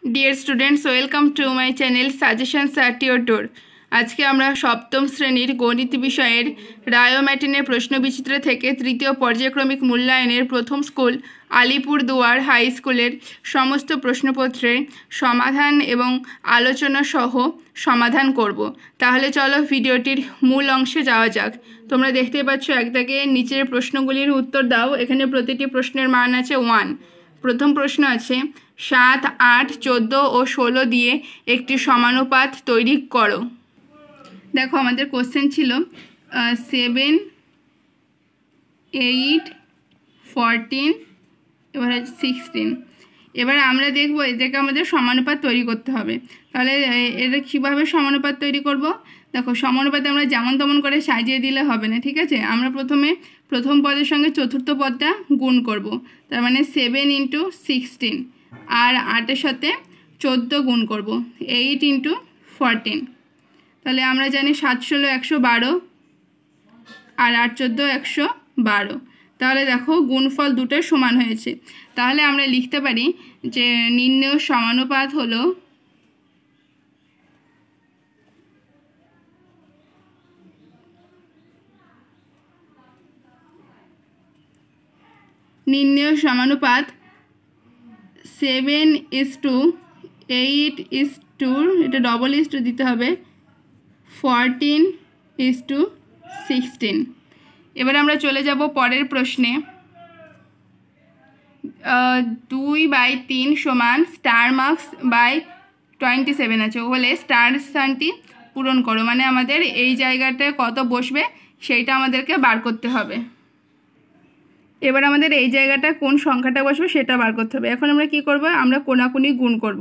Deer students, welcome to my channel suggestions at your door. আজকে আমরা সপ্তম শ্রেণীর গণিত বিষয়ের রায়োম্যাটিনের প্রশ্নবিচিত্র থেকে তৃতীয় পর্যায়ক্রমিক মূল্যায়নের প্রথম স্কুল আলিপুরদুয়ার হাই স্কুলের সমস্ত প্রশ্নপত্রের সমাধান এবং আলোচনা সহ সমাধান করব। তাহলে চলো ভিডিওটির মূল অংশে যাওয়া যাক। তোমরা দেখতে পাচ্ছ একদাগে নিচের প্রশ্নগুলির উত্তর দাও। এখানে প্রতিটি প্রশ্নের মান আছে 1। প্রথম প্রশ্ন আছে 7, 8, 14 ও 16 দিয়ে একটি সমানুপাত তৈরি করো। দেখো আমাদের কোশ্চেন ছিল 7, 8, 14 এবার 16। এবার আমরা দেখব এটাকে আমাদের সমানুপাত তৈরি করতে হবে। তাহলে এটা কীভাবে সমানুপাত তৈরি করব? দেখো সমানুপাতে আমরা যেমন তেমন করে সাজিয়ে দিলে হবে না, ঠিক আছে? আমরা প্রথমে প্রথম পদের সঙ্গে চতুর্থ পদটা গুণ করব। তার মানে 7 × 16 আর 8-এর সাথে 14 গুণ করব, 8 × 14। তাহলে আমরা জানি 7 × 16 112 আর 8 × 14 112। তাহলে দেখো গুণফল দুটোর সমান হয়েছে। তাহলে আমরা লিখতে পারি যে নির্ণেয় সমানুপাত হলো নির্ণেয় সমানুপাত 7:8 এটা ডবল ইস্টু দিতে হবে 14:16। এবার আমরা চলে যাব পরের প্রশ্নে। 2/3 সমান স্টার মার্কস বাই 27 আছে, হলে স্টার স্থানটি পূরণ করো। মানে আমাদের এই জায়গাটায় কত বসবে সেইটা আমাদেরকে বার করতে হবে। এবার আমাদের এই জায়গাটা কোন সংখ্যাটা বসবে সেটা বার করতে হবে। এখন আমরা কি করব? আমরা কোনাকুনি গুণ করব।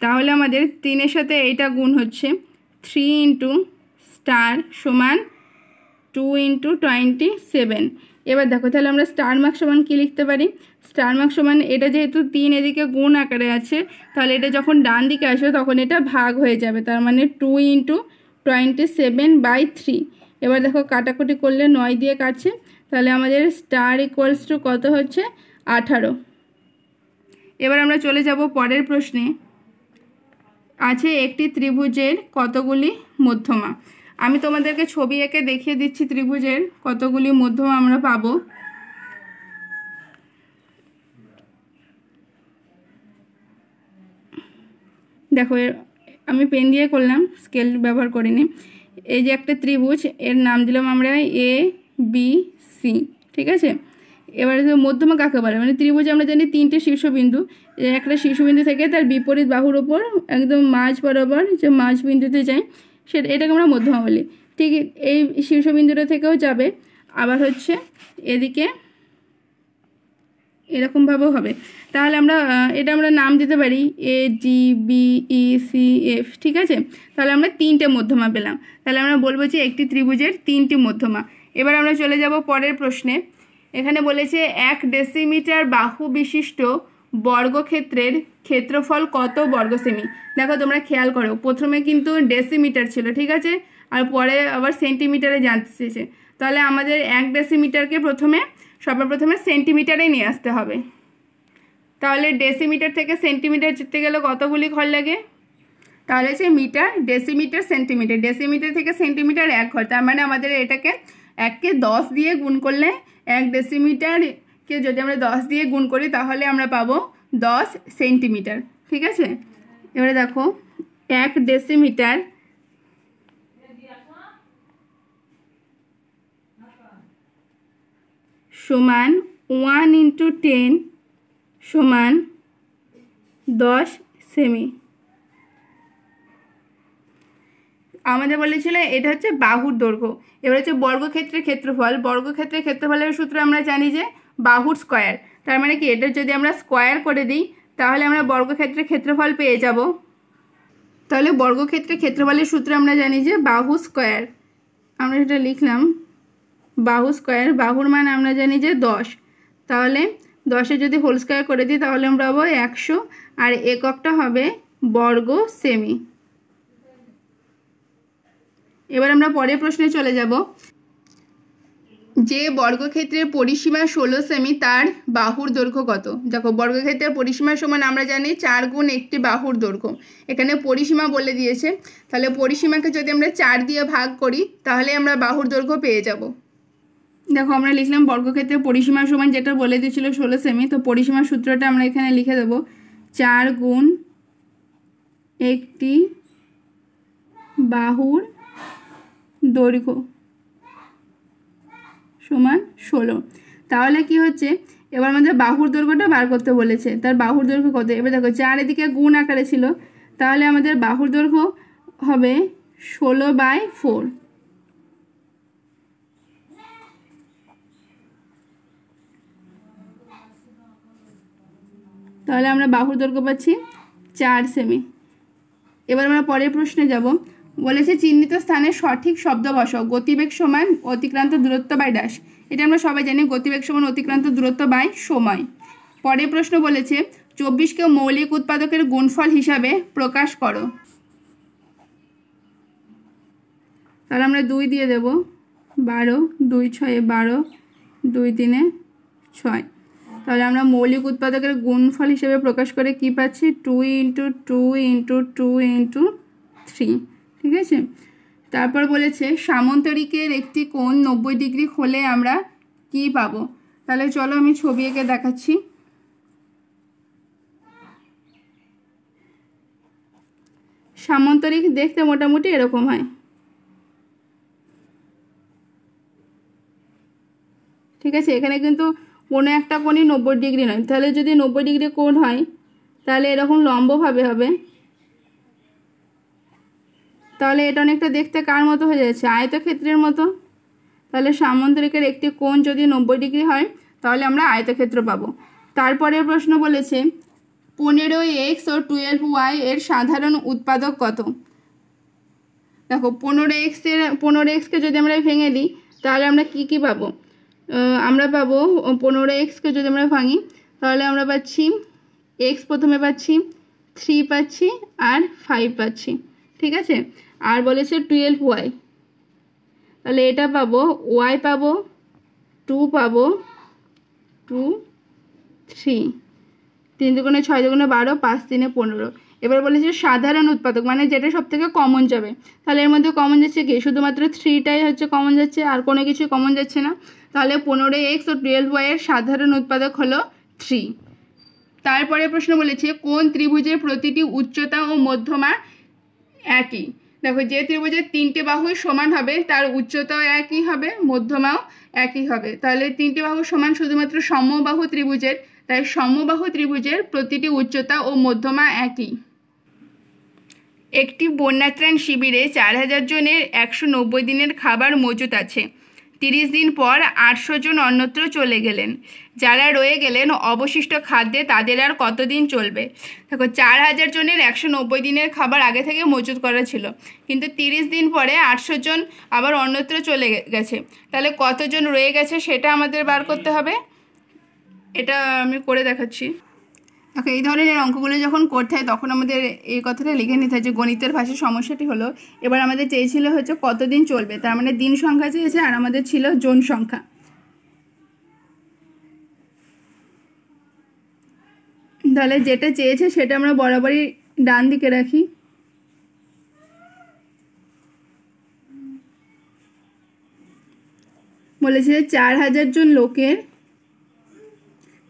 তাহলে আমাদের 3-এর সাথে এইটা গুণ হচ্ছে 3 × স্টার সমান 2 × 27। এবার দেখো তাহলে আমরা স্টার মার্ক সমান কী লিখতে পারি? স্টার মার্ক সমান এটা যেহেতু 3 এদিকে গুণ আকারে আছে, তাহলে এটা যখন ডান দিকে আসবে তখন এটা ভাগ হয়ে যাবে। তার মানে 2 × 27/3। এবার দেখো কাটাকুটি করলে 9 দিয়ে কাটছে, তাহলে আমাদের স্টার ইকুয়ালস টু কত হচ্ছে? 18। এবার আমরা চলে যাব পরের প্রশ্নে। আছে একটি ত্রিভুজের কতগুলি মধ্যমা। আমি তোমাদেরকে ছবি এঁকে দেখিয়ে দিচ্ছি ত্রিভুজের কতগুলি মধ্যমা আমরা পাবো। দেখো আমি পেন দিয়ে করলাম, স্কেল ব্যবহার করিনি। এই যে একটা ত্রিভুজ, এর নাম দিলাম আমরা ABC, ঠিক আছে? এবারে মধ্যমা কাকে বলে? মানে ত্রিভুজে আমরা জানি 3টে শীর্ষবিন্দু, একটা শীর্ষবিন্দু থেকে তার বিপরীত বাহুর ওপর একদম মাঝ বরাবর যে মাঝ বিন্দুতে যায় এটাকে আমরা মধ্যমা বলি। ঠিক এই শীর্ষবিন্দুটা থেকেও যাবে, আবার হচ্ছে এদিকে এরকমভাবেও হবে। তাহলে এটা আমরা নাম দিতে পারি AGBECF, ঠিক আছে? তাহলে আমরা 3টে মধ্যমা পেলাম। তাহলে আমরা বলবো যে একটি ত্রিভুজের 3টি মধ্যমা। এবার আমরা চলে যাব পরের প্রশ্নে। এখানে বলেছে 1 ডেসিমিটার বাহু বিশিষ্ট বর্গক্ষেত্রের ক্ষেত্রফল কত বর্গ সেমি। দেখো তোমরা খেয়াল করো, প্রথমে কিন্তু ডেসিমিটার ছিল, ঠিক আছে? আর পরে আবার সেন্টিমিটারে জানতে চেয়েছে। তাহলে আমাদের 1 ডেসিমিটারকে সর্বপ্রথমে সেন্টিমিটারে নিয়ে আসতে হবে। তাহলে ডেসিমিটার থেকে সেন্টিমিটার যেতে গেলে কতগুলি ঘর লাগে? তাহলে সে মিটার, ডেসিমিটার, সেন্টিমিটার। ডেসিমিটার থেকে সেন্টিমিটার 1 ঘর। তার মানে আমাদের এটাকে 1কে 10 দিয়ে গুণ করলে 1 ডেসিমিটারকে যদি আমরা 10 দিয়ে গুণ করি তাহলে আমরা পাবো 10 সেন্টিমিটার, ঠিক আছে? এবারে দেখো 1 ডেসিমিটার সমান 1 × 10 সমান 10 সেমি। আমাদের বলেছিল এটা হচ্ছে বাহুর দৈর্ঘ্য। এবার হচ্ছে বর্গক্ষেত্রের ক্ষেত্রফল। বর্গক্ষেত্রের ক্ষেত্রফলের সূত্র আমরা জানি যে বাহুর স্কয়ার। তার মানে কি এটা যদি আমরা স্কয়ার করে দিই তাহলে আমরা বর্গক্ষেত্রের ক্ষেত্রফল পেয়ে যাব। তাহলে বর্গক্ষেত্রের ক্ষেত্রফলের সূত্র আমরা জানি যে বাহু স্কয়ার। আমরা সেটা লিখলাম বাহু স্কয়ার। বাহুর মান আমরা জানি যে 10। তাহলে 10-এর যদি হোল স্কয়ার করে দিই তাহলে আমরা পাবো 100, আর এককটা হবে বর্গ সেমি। এবার আমরা পরের প্রশ্নে চলে যাব। যে বর্গক্ষেত্রের পরিসীমা 16 সেমি তার বাহুর দৈর্ঘ্য কত? দেখো বর্গক্ষেত্রের পরিসীমা সমান আমরা জানি 4 গুণ একটি বাহুর দৈর্ঘ্য। এখানে পরিসীমা বলে দিয়েছে, তাহলে পরিসীমাকে যদি আমরা 4 দিয়ে ভাগ করি তাহলে আমরা বাহুর দৈর্ঘ্য পেয়ে যাব। দেখো আমরা লিখলাম বর্গক্ষেত্রের পরিসীমা সমান, যেটা বলে দিয়েছিল 16 সেমি, তো পরিসীমার সূত্রটা আমরা এখানে লিখে দেবো 4 গুণ একটি বাহুর দৈর্ঘ্য সমান 16। তাহলে কি হচ্ছে, এবার আমাদের বাহুর দৈর্ঘ্যটা বার করতে বলেছে, তার বাহুর দৈর্ঘ্য কত? এবার দেখো 4 এদিকে গুণ আকারে ছিল, তাহলে আমাদের বাহুর দৈর্ঘ্য হবে 16/4। তাহলে আমরা বাহুর দৈর্ঘ্য পাচ্ছি 4 সেমি। এবার আমরা পরের প্রশ্নে যাব। বলেছে চিহ্নিত স্থানে সঠিক শব্দ বসাও। গতিবেগ সমান অতিক্রান্ত দূরত্ব বাই ড্যাশ। এটা আমরা সবাই জানি, গতিবেগ সমান অতিক্রান্ত দূরত্ব বাই সময়। পরের প্রশ্ন বলেছে 24কে মৌলিক উৎপাদকের গুণফল হিসাবে প্রকাশ করো। তাহলে আমরা 2 দিয়ে দেব, 12, 2 6 12, 2 3 6। তাহলে আমরা মৌলিক উৎপাদকের গুণফল হিসেবে প্রকাশ করে কি পাচ্ছি? 2 × 2 × 2 × 3। ঠিক আছে, তারপর বলেছে সামন্তরিকের একটি কোণ 90 ডিগ্রি হলে আমরা কি পাবো? তাহলে চলো আমি ছবি এঁকে দেখাচ্ছি। সামন্তরিক দেখতে মোটামুটি এরকম হয়। ঠিক আছে, এখানে কিন্তু কোনো একটা কোণই 90 ডিগ্রি নয়। তাহলে যদি 90 ডিগ্রি কোণ হয় তাহলে এরকম লম্বভাবে হবে, তাহলে এটা অনেকটা দেখতে কার মতো হয়ে যাচ্ছে? আয়তক্ষেত্রের মতো। তাহলে সামন্তরিকের একটি কোণ যদি 90 ডিগ্রি হয় তাহলে আমরা আয়তক্ষেত্র পাবো। তারপরের প্রশ্ন বলেছে 15x ও 12y এর সাধারণ উৎপাদক কত? দেখো 15xকে যদি আমরা ভেঙে দিই তাহলে আমরা কি পাবো? আমরা পাবো 15xকে যদি আমরা ভাঙি তাহলে আমরা পাচ্ছি x প্রথমে পাচ্ছি, 3 পাচ্ছি আর 5 পাচ্ছি। ঠিক আছে, আর বলেছে 12y, তাহলে এটা পাবো, y পাবো 2 পাবো 2 3, 3 দুগুণে 6 দুগুণে 12, 5 3 15। এবার বলেছে সাধারণ উৎপাদক মানে যেটা সব থেকে কমন যাবে। তাহলে এর মধ্যে কমন যাচ্ছে কি? শুধুমাত্র 3টাই হচ্ছে কমন যাচ্ছে, আর কোনো কিছু কমন যাচ্ছে না। তাহলে 15x ও 12y এর সাধারণ উৎপাদক হলো 3। তারপরে প্রশ্ন বলেছে কোন ত্রিভুজের প্রতিটি উচ্চতা ও মধ্যমা একই? দেখো যে ত্রিভুজের 3টে বাহুই সমান হবে তার উচ্চতাও একই হবে, মধ্যমাও একই হবে। তাহলে 3টে বাহু সমান শুধুমাত্র সমবাহু ত্রিভুজের, তাই সমবাহু ত্রিভুজের প্রতিটি উচ্চতা ও মধ্যমা একই। একটি বন্যাত্রাণ শিবিরে 4000 জনের 190 দিনের খাবার মজুত আছে। 30 দিন পর 800 জন অন্যত্র চলে গেলেন। যারা রয়ে গেলেন অবশিষ্ট খাদ্যে তাদের আর কতদিন চলবে? দেখো 4000 জনের 190 দিনের খাবার আগে থেকে মজুত করা ছিল, কিন্তু 30 দিন পরে 800 জন আবার অন্যত্র চলে গেছে। তাহলে কতজন রয়ে গেছে সেটা আমাদের বার করতে হবে। এটা আমি করে দেখাচ্ছি। দেখো এই ধরনের অঙ্কগুলো যখন করতে হয় তখন আমাদের এই কথাটা লিখে নিতে হয় যে গণিতের ভাষায় সমস্যাটি হলো এবার আমাদের চেয়েছিল হচ্ছে কতদিন চলবে, তার মানে দিন সংখ্যা চেয়েছে আর আমাদের ছিল জন সংখ্যা। তাহলে যেটা চেয়েছে সেটা আমরা বরাবরই ডান দিকে রাখি। বলেছে 4000 জন লোকের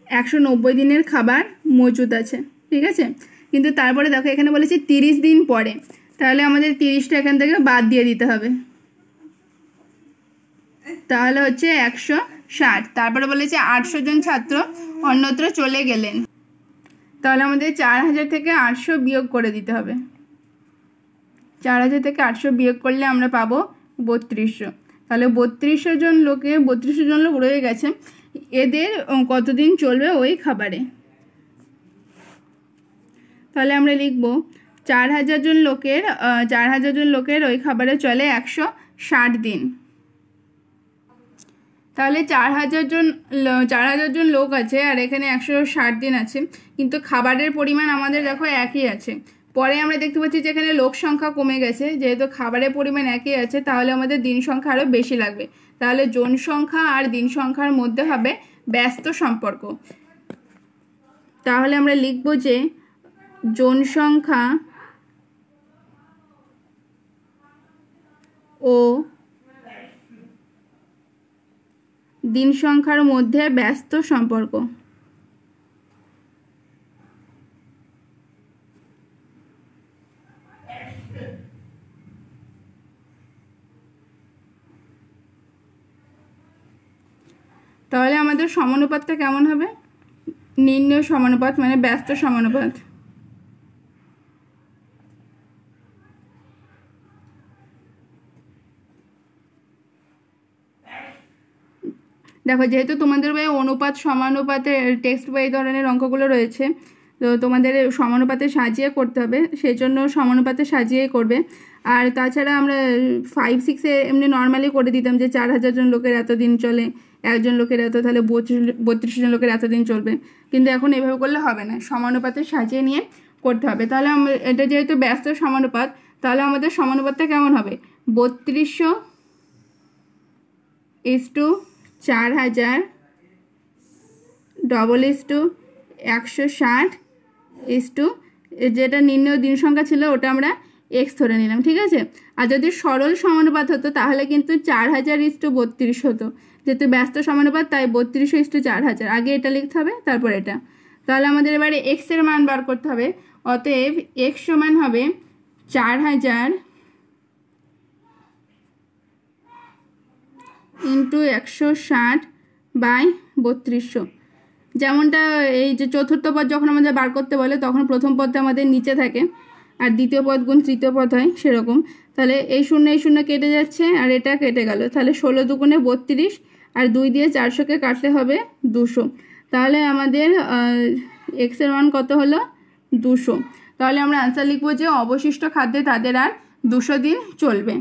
190 দিনের খাবার মজুদ আছে। ঠিক আছে, কিন্তু তারপরে দেখো এখানে বলেছে 30 দিন পরে, তাহলে আমাদের 30টা এখান থেকে বাদ দিয়ে দিতে হবে, তাহলে হচ্ছে 160। তারপরে বলেছে 800 জন ছাত্র অন্যত্র চলে গেলেন, তাহলে আমাদের 4000 থেকে 800 বিয়োগ করে দিতে হবে। 4000 থেকে 800 বিয়োগ করলে আমরা পাবো 3200। তাহলে 3200 জন লোক রয়ে গেছে, এদের কতদিন চলবে ওই খাবারে? তাহলে আমরা লিখব 4000 জন লোকের ওই খাবারে চলে 160 দিন। তাহলে 4000 জন লোক আছে আর এখানে 160 দিন আছে, কিন্তু খাবারের পরিমাণ আমাদের দেখো একই আছে, পরে আমরা দেখতে পাচ্ছি যে এখানে লোক সংখ্যা কমে গেছে, যেহেতু খাবারের পরিমাণ একই আছে তাহলে আমাদের দিন সংখ্যা আরও বেশি লাগবে। তাহলে জন সংখ্যা আর দিন সংখ্যার মধ্যে হবে ব্যস্ত সম্পর্ক। তাহলে আমরা লিখব যে জন সংখ্যা ও দিন সংখ্যার মধ্যে ব্যস্ত সম্পর্ক। তাহলে আমাদের সমানুপাতটা কেমন হবে? নির্ণয় সমানুপাত মানে ব্যস্ত সমানুপাত। দেখো, যেহেতু তোমাদের বইয়ে অনুপাত সমানুপাতের টেক্সট বই এই ধরনের অঙ্কগুলো রয়েছে, তো তোমাদের সমানুপাতে সাজিয়ে করতে হবে, সেই জন্য সমানুপাতে সাজিয়েই করবে। আর তাছাড়া আমরা 5-6-এ এমনি নর্মালি করে দিতাম যে 4000 জন লোকের এতদিন চলে, একজন লোকের এত, তাহলে 32 জন লোকের এতদিন চলবে। কিন্তু এখন এভাবে করলে হবে না, সমানুপাতে সাজিয়ে নিয়ে করতে হবে। তাহলে এটা যেহেতু ব্যস্ত সমানুপাত, তাহলে আমাদের সমানুপাতটা কেমন হবে? 32:4000 160 যেটা নির্ণয় দিন সংখ্যা ছিল ওটা আমরা এক্স ধরে নিলাম, ঠিক আছে। আর যদি সরল সমানুপাত হতো তাহলে কিন্তু 4000:32 হতো, যেহেতু ব্যস্ত সমানুপাত তাই 32:4000। আগে এটা লিখতে হবে, তারপর এটা। তাহলে আমাদের এবারে এক্স এর মান বার করতে হবে। অতএব এক্স সমান হবে 4000 × 160/3200। যেমনটা এই যে চতুর্থ পদ যখন আমাদের বার করতে বলে তখন প্রথম পদটা আমাদের নিচে থাকে আর দ্বিতীয় পদ গুণ তৃতীয় পদ হয়, সেরকম। তাহলে এই শূন্য কেটে যাচ্ছে আর এটা কেটে গেল, তাহলে 16 দুগুণে 32 আর 2 দিয়ে 400কে কাটলে হবে 200। তাহলে আমাদের এক্সের মান কত হলো? 200। তাহলে আমরা আনসার লিখব যে অবশিষ্ট খাদ্যে তাদের আর 200 দিন চলবে।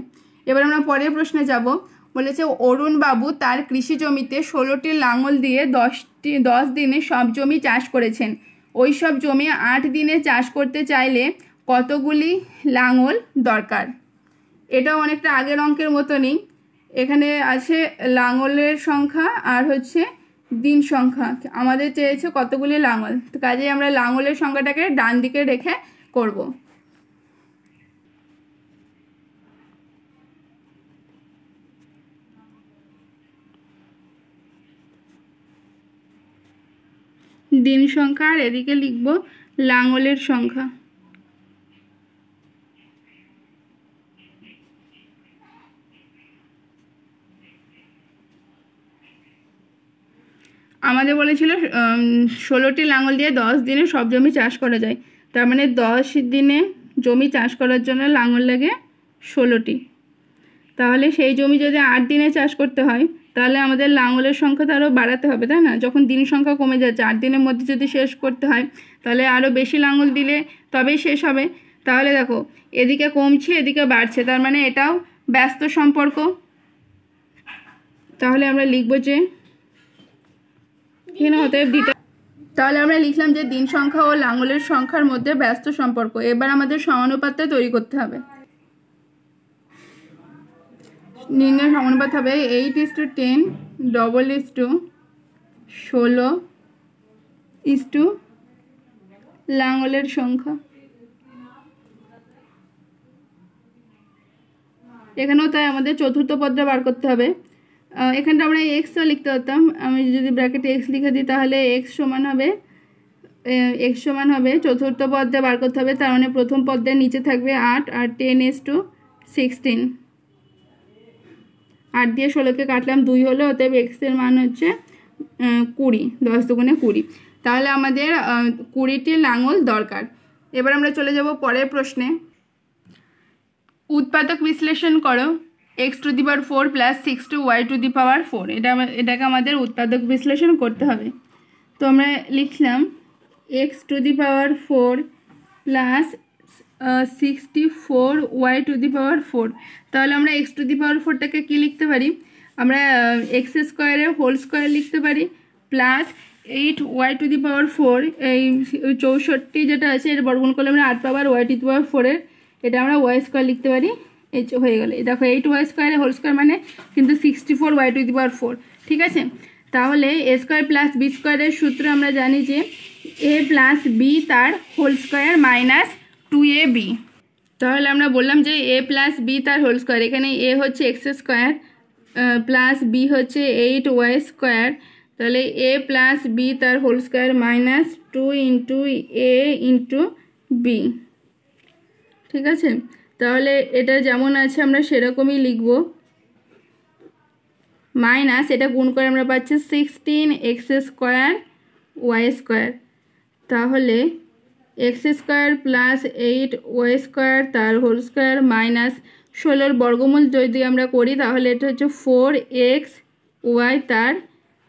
এবার আমরা পরের প্রশ্নে যাব। বলেছে অরুণ বাবু তার কৃষি জমিতে 16টি লাঙল দিয়ে 10 দিনে সব জমি চাষ করেছেন। ওই সব জমি 8 দিনে চাষ করতে চাইলে কতগুলি লাঙল দরকার? এটাও অনেকটা আগের অঙ্কের মতনই, এখানে আছে লাঙলের সংখ্যা আর হচ্ছে দিন সংখ্যা। আমাদের চেয়েছে কতগুলি লাঙল, তো কাজেই আমরা লাঙলের সংখ্যাটাকে ডান দিকে রেখে করব। দিন সংখ্যা আর এদিকে লিখব লাঙলের সংখ্যা। আমাদের বলেছিল 16টি লাঙল দিয়ে 10 দিনে সব জমি চাষ করা যায়, তার মানে 10 দিনে জমি চাষ করার জন্য লাঙল লাগে 16টি। তাহলে সেই জমি যদি 8 দিনে চাষ করতে হয় তাহলে আমাদের লাঙলের সংখ্যা তো আরও বাড়াতে হবে, তাই না? যখন দিন সংখ্যা কমে যাচ্ছে, 8 দিনের মধ্যে যদি শেষ করতে হয় তাহলে আরও বেশি লাঙল দিলে তবেই শেষ হবে। তাহলে দেখো, এদিকে কমছে এদিকে বাড়ছে, তার মানে এটাও ব্যস্ত সম্পর্ক। তাহলে আমরা লিখব যে এখানে অতএব দিতে, তাহলে আমরা লিখলাম যে দিন সংখ্যা ও লাঙলের সংখ্যার মধ্যে ব্যস্ত সম্পর্ক। এবার আমাদের সমানুপাতটা তৈরি করতে হবে। নির্ণয় সমানুপাত হবে 8:10 16 লাঙলের সংখ্যা। এখানেও তাই আমাদের চতুর্থ পদটা বার করতে হবে। এখানটা আমরা এক্সও লিখতে হতাম, আমি যদি ব্র্যাকেটে এক্স লিখে দিই তাহলে এক্স সমান হবে চতুর্থ পদটা বার করতে হবে, তার মানে প্রথম পদের নিচে থাকবে 8 আর 10:16। 8 দিয়ে 16কে কাটলাম 2 হলো, অতএব এক্সের মান হচ্ছে 20, 10 দুগুণে 20। তাহলে আমাদের 20টি লাঙল দরকার। এবার আমরা চলে যাব পরের প্রশ্নে। উৎপাদক বিশ্লেষণ করো x⁴ + 6y⁴। এটাকে আমাদের উৎপাদক বিশ্লেষণ করতে হবে। তো আমরা লিখলাম x⁴ + 64y⁴। তাহলে আমরা x⁴টাকে কি লিখতে পারি? আমরা x² হোল স্কোয়ার লিখতে পারি প্লাস 8y⁴ এই 64 যেটা আছে এটা বর্গমূল করলে আমরা 8 পাবো, আর y⁴ এটা আমরা y² লিখতে পারি। এই হয়ে গেল। দেখো 8y² মানে কিন্তু 64y⁴, ঠিক আছে। তাহলে a² + b² এর সূত্র আমরা জানি যে a + b তার হোল স্কোয়ার মাইনাস 2ab। তাহলে আমরা বললাম যে a + b তার হোল স্কোয়ার, এখানে a হচ্ছে x² প্লাস b হচ্ছে 8y², তাহলে a + b তার whole square minus 2 × a × b, ঠিক আছে। তাহলে এটা যেমন আছে আমরা সেরকমই লিখব, মাইনাস এটা গুণ করে আমরা পাচ্ছি 16x² y², তাহলে x² + 8y² তার হোল স্কোয়ার মাইনাস 16 বর্গমূল যদি আমরা করি তাহলে এটা হচ্ছে 4xy তার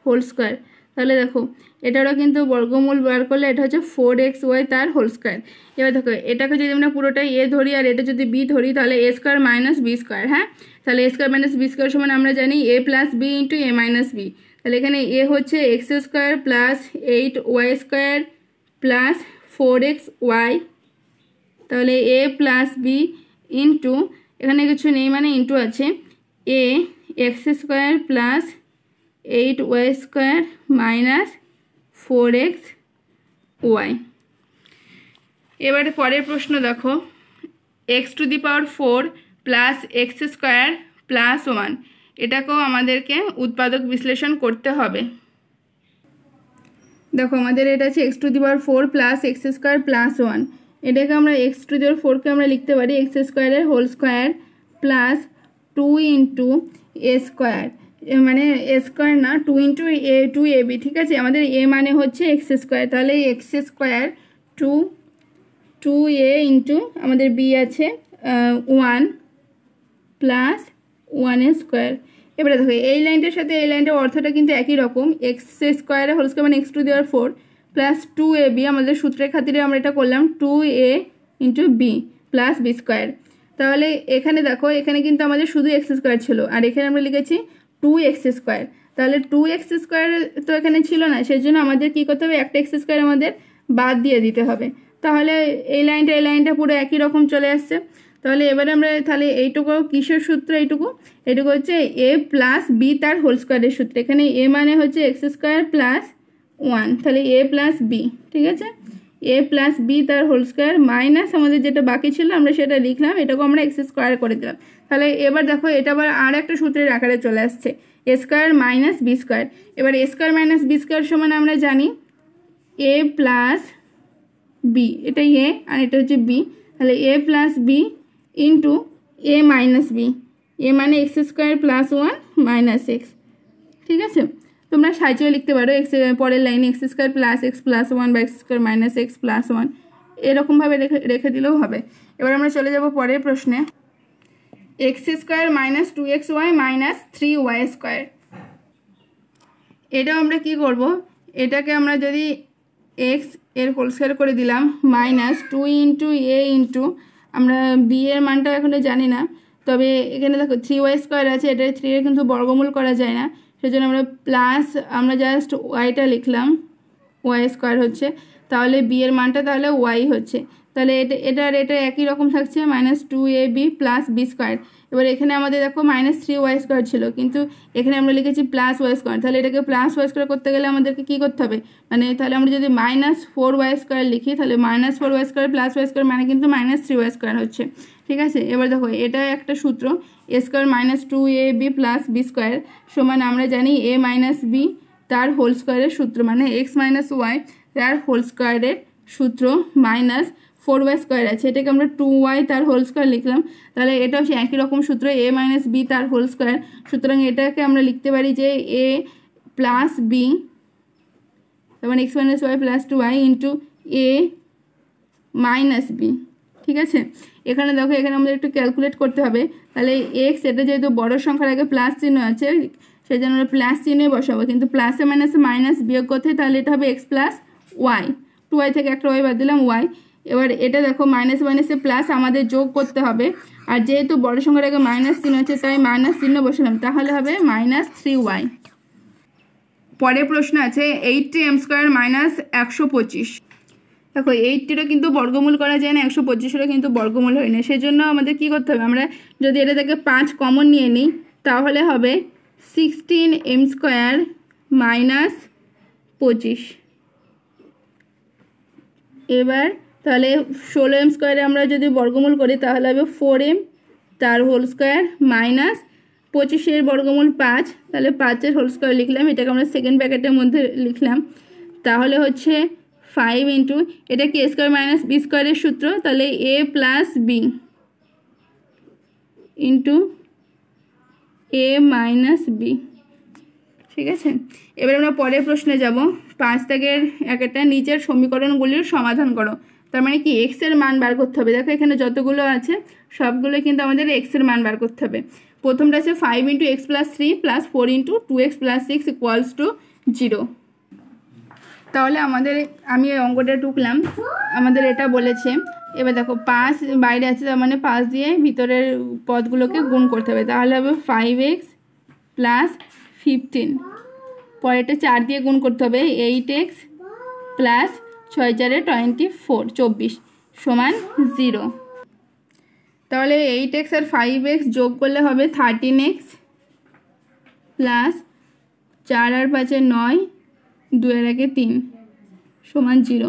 হোল স্কোয়ার। তাহলে দেখো এটারও কিন্তু বর্গমূল বার করলে এটা হচ্ছে 4xy তার হোল স্কোয়ার। এবার দেখো এটাকে যদি আমরা পুরোটাই a ধরি আর এটা যদি b ধরি তাহলে a² - b², হ্যাঁ। তাহলে a² - b² সমান আমরা জানি a + b × a - b। তাহলে এখানে a হচ্ছে x² + 8y² প্লাস 4xy, তাহলে a + b ইন্টু এখানে কিছু নেই মানে ইন্টু আছে a x² + 8y² minus 4xy। এবারে পরের প্রশ্ন দেখো, x⁴ প্লাস x² প্লাস 1, এটাকেও আমাদেরকে উৎপাদক বিশ্লেষণ করতে হবে। দেখো আমাদের এটা আছে x⁴ প্লাস x² প্লাস 1, এটাকে আমরা x⁴কে আমরা লিখতে পারি x² এর হোল স্কোয়ার প্লাস 2 × a², মানে a² না 2 × 2ab, ঠিক আছে। আমাদের a মানে হচ্ছে x², তাহলে x² 2a × আমাদের b আছে 1 প্লাস 1² এবারে দেখো এই লাইনটার সাথে এই লাইনটার অর্থটা কিন্তু একই রকম, x² হোল স্কোয়ার মানে x⁴ প্লাস 2ab, আমাদের সূত্রের খাতিরে আমরা এটা করলাম 2a × b প্লাস b²। তাহলে এখানে দেখো এখানে কিন্তু আমাদের শুধু x² ছিল আর এখানে আমরা লিখেছি 2x², তাহলে 2x² তো এখানে ছিল না, সেই জন্য আমাদের কী করতে হবে, একটা x² আমাদের বাদ দিয়ে দিতে হবে। তাহলে এই লাইনটা পুরো একই রকম চলে আসছে। তাহলে এবারে আমরা তাহলে এইটুকু কিসের সূত্র, এইটুকু হচ্ছে a + b তার হোল স্কোয়ারের সূত্র। এখানে a মানে হচ্ছে x² + 1, তাহলে a + b, ঠিক আছে। a + b তার হোল স্কোয়ার মাইনাস আমাদের যেটা বাকি ছিল আমরা সেটা লিখলাম, এটাকে আমরা x² করে দিলাম। তাহলে এবার দেখো এটা আবার আর একটা সূত্রের আকারে চলে আসছে a² - b²। এবার a² - b² সমান আমরা জানি a + b, এটা a আর এটা হচ্ছে b, তাহলে a + b into a - b, a মানে x² + 1 মাইনাস x, ঠিক আছে। তোমরা সাজিয়ে লিখতে পারো পরের লাইনে x² + x + 1 বা x² - x + 1, এরকমভাবে রেখে দিলেও হবে। এবার আমরা চলে যাব পরের প্রশ্নে, x² - 2xy - 3y²। এটাও আমরা কি করব, এটাকে আমরা যদি x এর হোল স্কোয়ার করে দিলাম মাইনাস 2 × a ইন্টু আমরা b এর মানটা এখনো জানি না, তবে এখানে দেখো 3y² আছে, এটা 3 এর কিন্তু বর্গমূল করা যায় না, সেজন্য আমরা প্লাস আমরা জাস্ট ওয়াইটা লিখলাম, y² হচ্ছে, তাহলে b এর মানটা তাহলে y হচ্ছে, তাহলে এটা একই রকম থাকছে -2ab + b²। এবার এখানে আমাদের দেখো -3y² ছিল, কিন্তু এখানে আমরা লিখেছি +y², তাহলে এটাকে +y² করতে গেলে আমাদেরকে কী করতে হবে, মানে তাহলে আমরা যদি -4y² লিখি তাহলে -4y² +y² মানে কিন্তু -3y² হচ্ছে, ঠিক আছে। এবার দেখো এটা একটা সূত্র, a² - 2ab + b² সমান আমরা জানি a - b তার হোল স্কোয়ারের সূত্র, মানে x - y তার হোল স্কোয়ারের সূত্র মাইনাস 4y² আছে, এটাকে আমরা 2y তার হোল স্কোয়ার লিখলাম, তাহলে এটাও সে একই রকম সূত্র a - b তার হোল স্কোয়ার। সুতরাং এটাকে আমরা লিখতে পারি যে a + b মানে x - y + 2y into a - b, ঠিক আছে। এখানে দেখো এখানে আমাদের একটু ক্যালকুলেট করতে হবে, তাহলে x এটা যেহেতু বড় সংখ্যার আগে প্লাস চিহ্ন আছে সেই জন্য আমরা প্লাস চিহ্নে বসাবো, কিন্তু প্লাসে মাইনাসে মাইনাস বিয়োগ করতে তাহলে এটা হবে x + y, 2y থেকে একটা y বাদ দিলাম y। এবার এটা দেখো মাইনাসে প্লাস আমাদের যোগ করতে হবে, আর যেহেতু বড় সংখ্যার আগে মাইনাস চিহ্ন আছে তাই মাইনাস চিহ্ন বসালাম, তাহলে হবে -3y। পরের প্রশ্ন আছে 80m² মাইনাস 125। দেখো 80রও কিন্তু বর্গমূল করা যায় না, 125এরও কিন্তু বর্গমূল হয় না। সেজন্য আমাদের কি করতে হবে, আমরা যদি এটা থেকে 5 কমন নিয়ে নিই তাহলে হবে 16m² মাইনাস 25। এবার তাহলে 16m² আমরা যদি বর্গমূল করি তাহলে হবে 4m তার হোল স্কোয়ার মাইনাস 25-এর বর্গমূল 5, তাহলে 5-এর হোল স্কোয়ার লিখলাম, এটাকে আমরা সেকেন্ড ব্র্যাকেটের মধ্যে লিখলাম। তাহলে হচ্ছে 5 ইন্টু এটা কি a² মাইনাস b² সূত্র, তাহলে a plus b into a minus b। ঠিক আছে, এবার আমরা পরের প্রশ্নে যাব। 5 দাগের একটা নিচের সমীকরণগুলির সমাধান করো। তার মানে কি এক্সের মান বার করতে হবে। দেখো এখানে যতগুলো আছে সবগুলো কিন্তু আমাদের এক্সের মান বার করতে হবে। প্রথমটা আছে 5 into x plus 3 plus 4 into 2x plus 6 equals to 0। তাহলে আমাদের আমি এই অঙ্কটা টুকলাম, আমাদের এটা বলেছে। এবার দেখো 5 বাইরে আছে, তার মানে 5 দিয়ে ভিতরের পদগুলোকে গুণ করতে হবে। তাহলে হবে 5x প্লাস 15, পরেরটা 4 দিয়ে গুণ করতে হবে 8x প্লাস 6 4 24 24 সমান 0। তাহলে 8x আর 5x যোগ করলে হবে 13x প্লাস 4 আর 5 9 2 আর 1 3 সমান 0।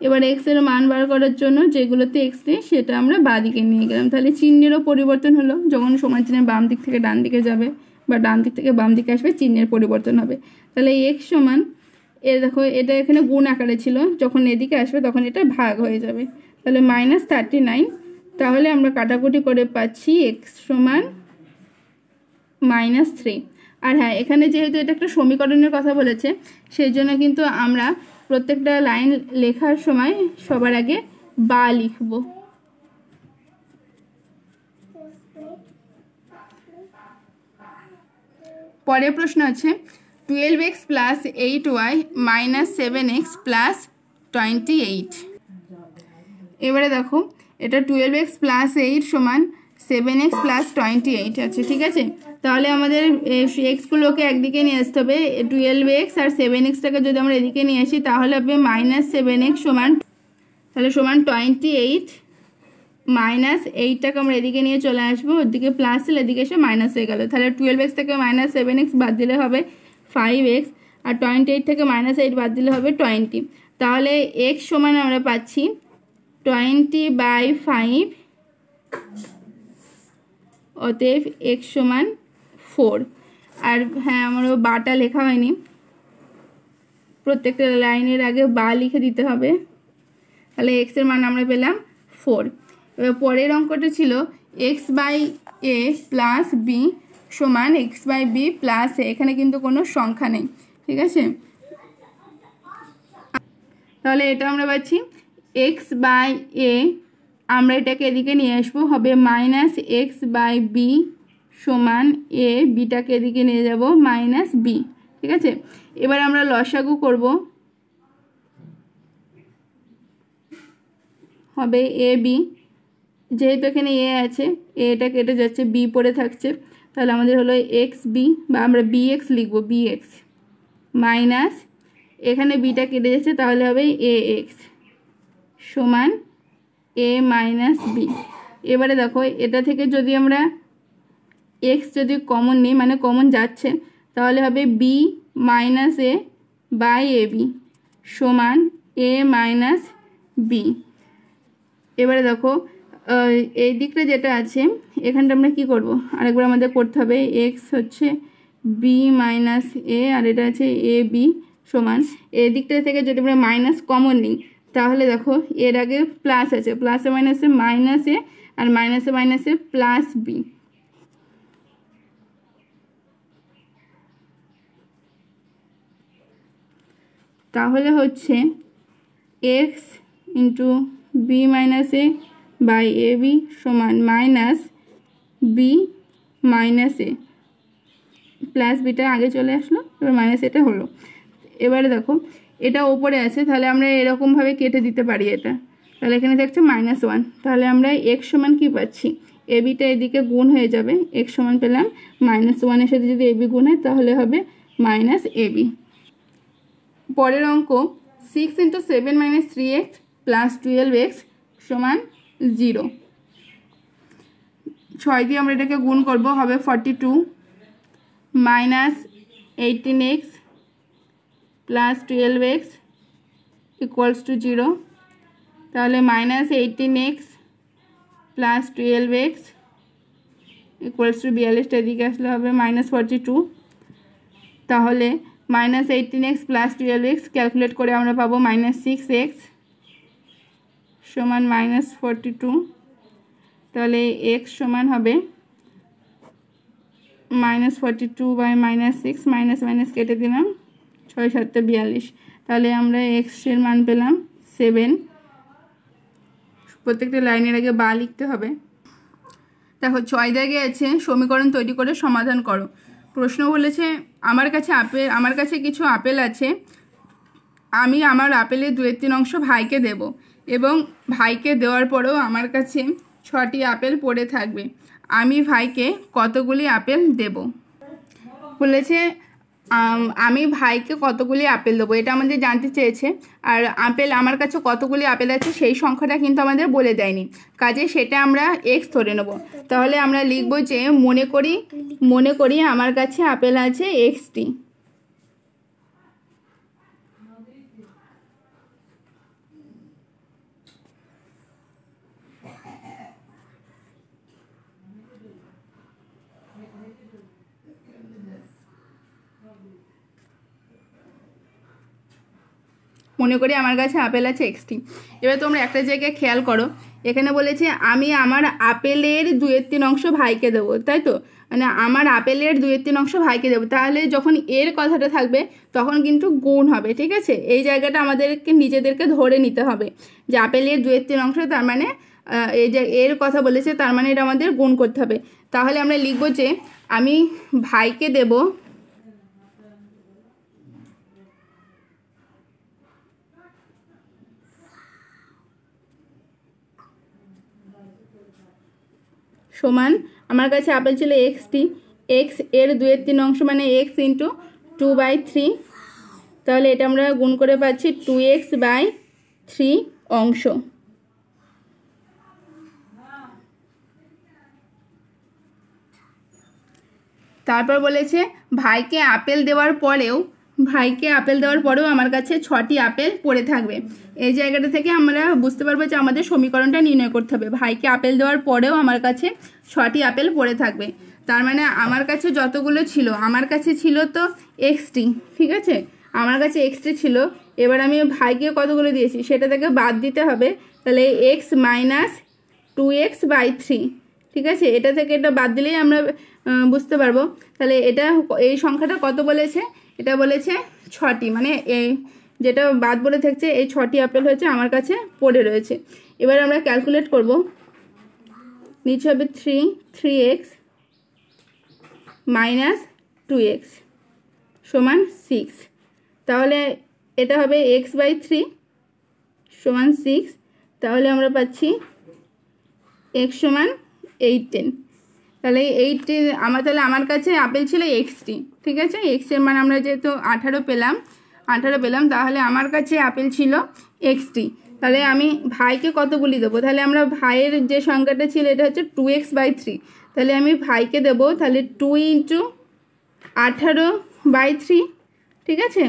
এবার x এর মান বার করার জন্য যেগুলোতে x নেই সেটা আমরা বাঁ দিকে নিয়ে গেলাম। তাহলে চিহ্নেরও পরিবর্তন হলো, যখন সমান চিহ্নের বাম দিক থেকে ডান দিকে যাবে বা ডান দিক থেকে বাম দিকে আসবে চিহ্নের পরিবর্তন হবে। তাহলে x সমান দেখো এটা এখানে গুণ আকারে ছিল, যখন এদিকে আসবে তখন এটা ভাগ হয়ে যাবে, তাহলে মাইনাস 39। তাহলে আমরা কাটাকুটি করে পাচ্ছি x সমান -3। আর হ্যাঁ, এখানে যেহেতু এটা একটা সমীকরণের কথা বলেছে সেই জন্য কিন্তু আমরা প্রত্যেকটা লাইন লেখার সময় সবার আগে বা লিখব। পরের প্রশ্ন আছে 12x plus 8y minus 7x plus 28। এবারে দেখো এটা 12x প্লাস 8 সমান 7x প্লাস 28 আছে। ঠিক আছে, তাহলে আমাদের এক্সগুলোকে একদিকে নিয়ে আসতে হবে। 12x আর 7xটাকে যদি আমরা এদিকে নিয়ে আসি তাহলে হবে মাইনাস 7x সমান, তাহলে সমান 28 মাইনাস 8টাকে আমরা এদিকে নিয়ে চলে আসবো, ওদিকে প্লাস ছিল এদিকে এসে মাইনাস হয়ে গেল। তাহলে 12x থেকে মাইনাস 7x বাদ দিলে হবে 5x, আর 28 থেকে মাইনাস 8 বাদ দিলে হবে 20। তাহলে x সমান আমরা পাচ্ছি 20/5, অতএব x সমান 4। আর হ্যাঁ, আমারও বাটা লেখা হয়নি, প্রত্যেকটা লাইনের আগে বা লিখে দিতে হবে। তাহলে x এর মান আমরা পেলাম 4। এবার পরের অঙ্কটা ছিল x/a প্লাস b সমান x/b প্লাস a। এখানে কিন্তু কোনো সংখ্যা নেই। ঠিক আছে, তাহলে এটা আমরা পাচ্ছি x/a, আমরা এটাকে এদিকে নিয়ে আসবো, হবে মাইনাস x/b সমান a, বিটাকে এদিকে নিয়ে যাব মাইনাস b। ঠিক আছে, এবার আমরা লসাগু করব, হবে ab, যেহেতু এখানে a আছে এটা কেটে যাচ্ছে, b পড়ে থাকছে, তাহলে আমাদের হলো xb, বা আমরা bx লিখব, bx মাইনাস এখানে বিটা কেটে যাচ্ছে তাহলে হবে ax সমান a মাইনাস b। এবারে দেখো এটা থেকে যদি আমরা x যদি কমন নিই, মানে কমন যাচ্ছে, তাহলে হবে b minus a by ab সমান a মাইনাস b। এবারে দেখো এই দিকটা যেটা আছে এখানটা আমরা কি করব, আরেকবার আমাদের করতে হবে x হচ্ছে b মাইনাস a আর এটা আছে a b সমান, এই দিকটা থেকে যদি আমরা মাইনাস কমন নিই তাহলে দেখো এর আগে প্লাস আছে, প্লাসে মাইনাসে মাইনাস এ আর মাইনাসে মাইনাসে প্লাস বি। তাহলে হচ্ছে x into B minus A by A B সমান minus B minus A, plus beta আগে চলে আসলো, এবার মাইনাস এটা হলো। এবারে দেখো এটা ওপরে আছে, তাহলে আমরা এরকমভাবে কেটে দিতে পারি এটা, তাহলে এখানে দেখছে -1, তাহলে আমরা x সমান কি পাচ্ছি, এ বিটা এদিকে গুণ হয়ে যাবে, x সমান পেলাম -1 এর সাথে যদি এ বি গুণ হয় তাহলে হবে মাইনাস এ বি। পরের অঙ্ক 6 × 7 - 3x + 12x = 0। 6 দিয়ে আমরা এটাকে গুণ করব, হবে 42 - 18x + 12x = 0। তাহলে -18x + 12x = 42, এদিকে আসলে হবে -42। তাহলে -18x + 12x ক্যালকুলেট করে আমরা পাবো -6x = -42। তাহলে x সমান হবে -42/-6, মাইনাস কেটে দিলাম, 6 × 7 = 42। তাহলে আমরা x এর মান পেলাম 7। প্রত্যেকটা লাইনের আগে বা লিখতে হবে। দেখো 6 দাগে আছে সমীকরণ তৈরি করে সমাধান করো। প্রশ্ন বলেছে আমার কাছে কিছু আপেল আছে, আমি আমার আপেলের 2/3 অংশ ভাইকে দেব এবং ভাইকে দেওয়ার পরেও আমার কাছে 6টি আপেল পড়ে থাকবে। আমি ভাইকে কতগুলি আপেল দেব? বলেছে আমি ভাইকে কতগুলি আপেল দেবো, এটা আমাদের জানতে চেয়েছে। আর আমার কাছে কতগুলি আপেল আছে সেই সংখ্যাটা কিন্তু আমাদের বলে দেয়নি, কাজে সেটা আমরা x ধরে নেব। তাহলে আমরা লিখব যে মনে করি আমার কাছে আপেল আছে xটি। মনে করি আমার কাছে আপেল আছে xটি। এবার তোমরা একটা জায়গায় খেয়াল করো, এখানে বলেছে আমি আমার আপেলের 2/3 অংশ ভাইকে দেবো, তাই তো? মানে আমার আপেলের 2/3 অংশ ভাইকে দেবো। তাহলে যখন এর কথাটা থাকবে তখন কিন্তু গুণ হবে, ঠিক আছে? এই জায়গাটা আমাদেরকে নিজেদেরকে ধরে নিতে হবে যে আপেলের 2/3 অংশ, তার মানে এই যে এর কথা বলেছে তার মানে এটা আমাদের গুণ করতে হবে। তাহলে আমরা লিখব যে আমি ভাইকে দেব সমান, আমার কাছে আপেল ছিল xটি, x এর 2/3 অংশ মানে x × 2/3। তাহলে এটা আমরা গুণ করে পাচ্ছি 2x/3 অংশ। তারপর বলেছে ভাইকে আপেল দেওয়ার পরেও আমার কাছে 6টি আপেল পড়ে থাকবে। এই জায়গাটা থেকে আমরা বুঝতে পারবো যে আমাদের সমীকরণটা নির্ণয় করতে হবে। ভাইকে আপেল দেওয়ার পরেও আমার কাছে 6টি আপেল পড়ে থাকবে, তার মানে আমার কাছে যতগুলো ছিল, আমার কাছে ছিল তো xটি, ঠিক আছে? আমার কাছে xটি ছিল। এবার আমি ভাইকে কতগুলো দিয়েছি সেটা থেকে বাদ দিতে হবে। তাহলে x - 2x/3, ঠিক আছে? এটা থেকে এটা বাদ দিলেই আমরা বুঝতে পারবো। তাহলে এই সংখ্যাটা কত বলেছে? এটা বলেছে 6টি, মানে যেটা বাদ বলে থাকছে এই 6টি আপেল হচ্ছে আমার কাছে পড়ে রয়েছে। এবার আমরা ক্যালকুলেট করব, নিচে হবে 3x - 2x = 6। তাহলে এটা হবে x/3 = 6। তাহলে আমরা পাচ্ছি x = 18। তাহলে আমার কাছে আপেল ছিল xটি, ঠিক আছে? x এর মান আমরা যেহেতু 18 পেলাম, তাহলে আমার কাছে আপেল ছিল xটি। তাহলে আমি ভাইকে কতগুলি দেবো? তাহলে আমরা ভাইয়ের যে সংখ্যাটা ছিল এটা হচ্ছে 2x/3। তাহলে আমি ভাইকে দেবো তাহলে 2 × 18/3, ঠিক আছে?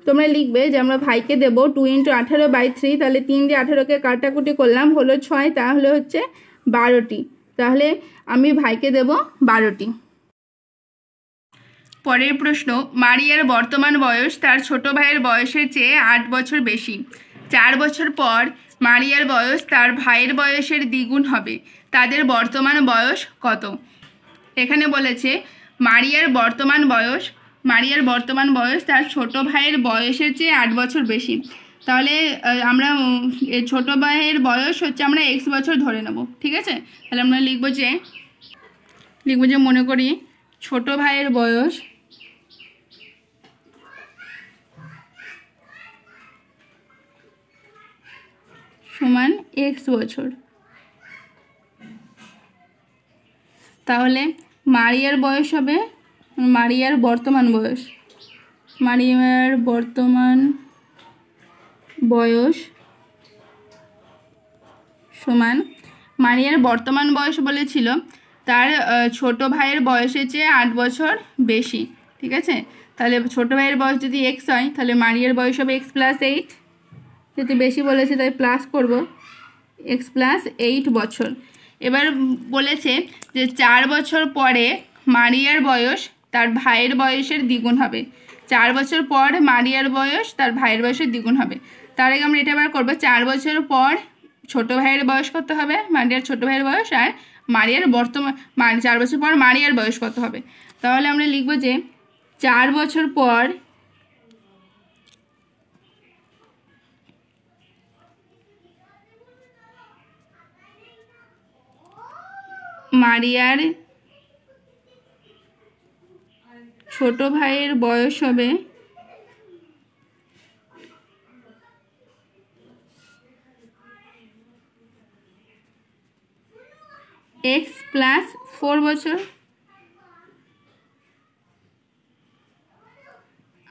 তোমরা লিখবে যে আমরা ভাইকে দেবো 2 × 18/3। তাহলে 3 দিয়ে 18কে কাটাকুটি করলাম, হলো 6, তাহলে হচ্ছে 12টি। তাহলে আমি ভাইকে দেব 12টি। পরের প্রশ্ন, মারিয়ার বর্তমান বয়স তার ছোট ভাইয়ের বয়সের চেয়ে 8 বছর বেশি। 4 বছর পর মারিয়ার বয়স তার ভাইয়ের বয়সের দ্বিগুণ হবে, তাদের বর্তমান বয়স কত? এখানে বলেছে মারিয়ার বর্তমান বয়স তার ছোট ভাইয়ের বয়সের চেয়ে 8 বছর বেশি। তাহলে আমরা ছোট ভাইয়ের বয়স হচ্ছে আমরা x বছর ধরে নেব, ঠিক আছে? তাহলে আমরা লিখব যে মনে করি ছোট ভাইয়ের বয়স সমান x বছর। তাহলে মারিয়ার বয়স হবে, মারিয়ার বর্তমান বয়স সমান মারিয়ার বর্তমান বয়স বলেছিল তার ছোট ভাইয়ের বয়সের চেয়ে 8 বছর বেশি, ঠিক আছে। তাহলে ছোট ভাইয়ের বয়স যদি x হয় তাহলে মারিয়ার বয়স হবে x+8, যদি বেশি বলেছে তাই প্লাস করব x+8 বছর। এবার বলেছে যে 4 বছর পরে মারিয়ার বয়স তার ভাইয়ের বয়সের দ্বিগুণ হবে। 4 বছর পর মারিয়ার বয়স তার ভাইয়ের বয়সের দ্বিগুণ হবে। তার আগে আমরা এটা বার করবো 4 বছর পর ছোট ভাইয়ের বয়স কত হবে, মারিয়ার ছোট ভাইয়ের বয়স, আর মারিয়ার বর্তমান 4 বছর পর মারিয়ার বয়স কত হবে। তাহলে আমরা লিখব যে 4 বছর পর মারিয়ার ছোট ভাইয়ের বয়স হবে x+4 বছর,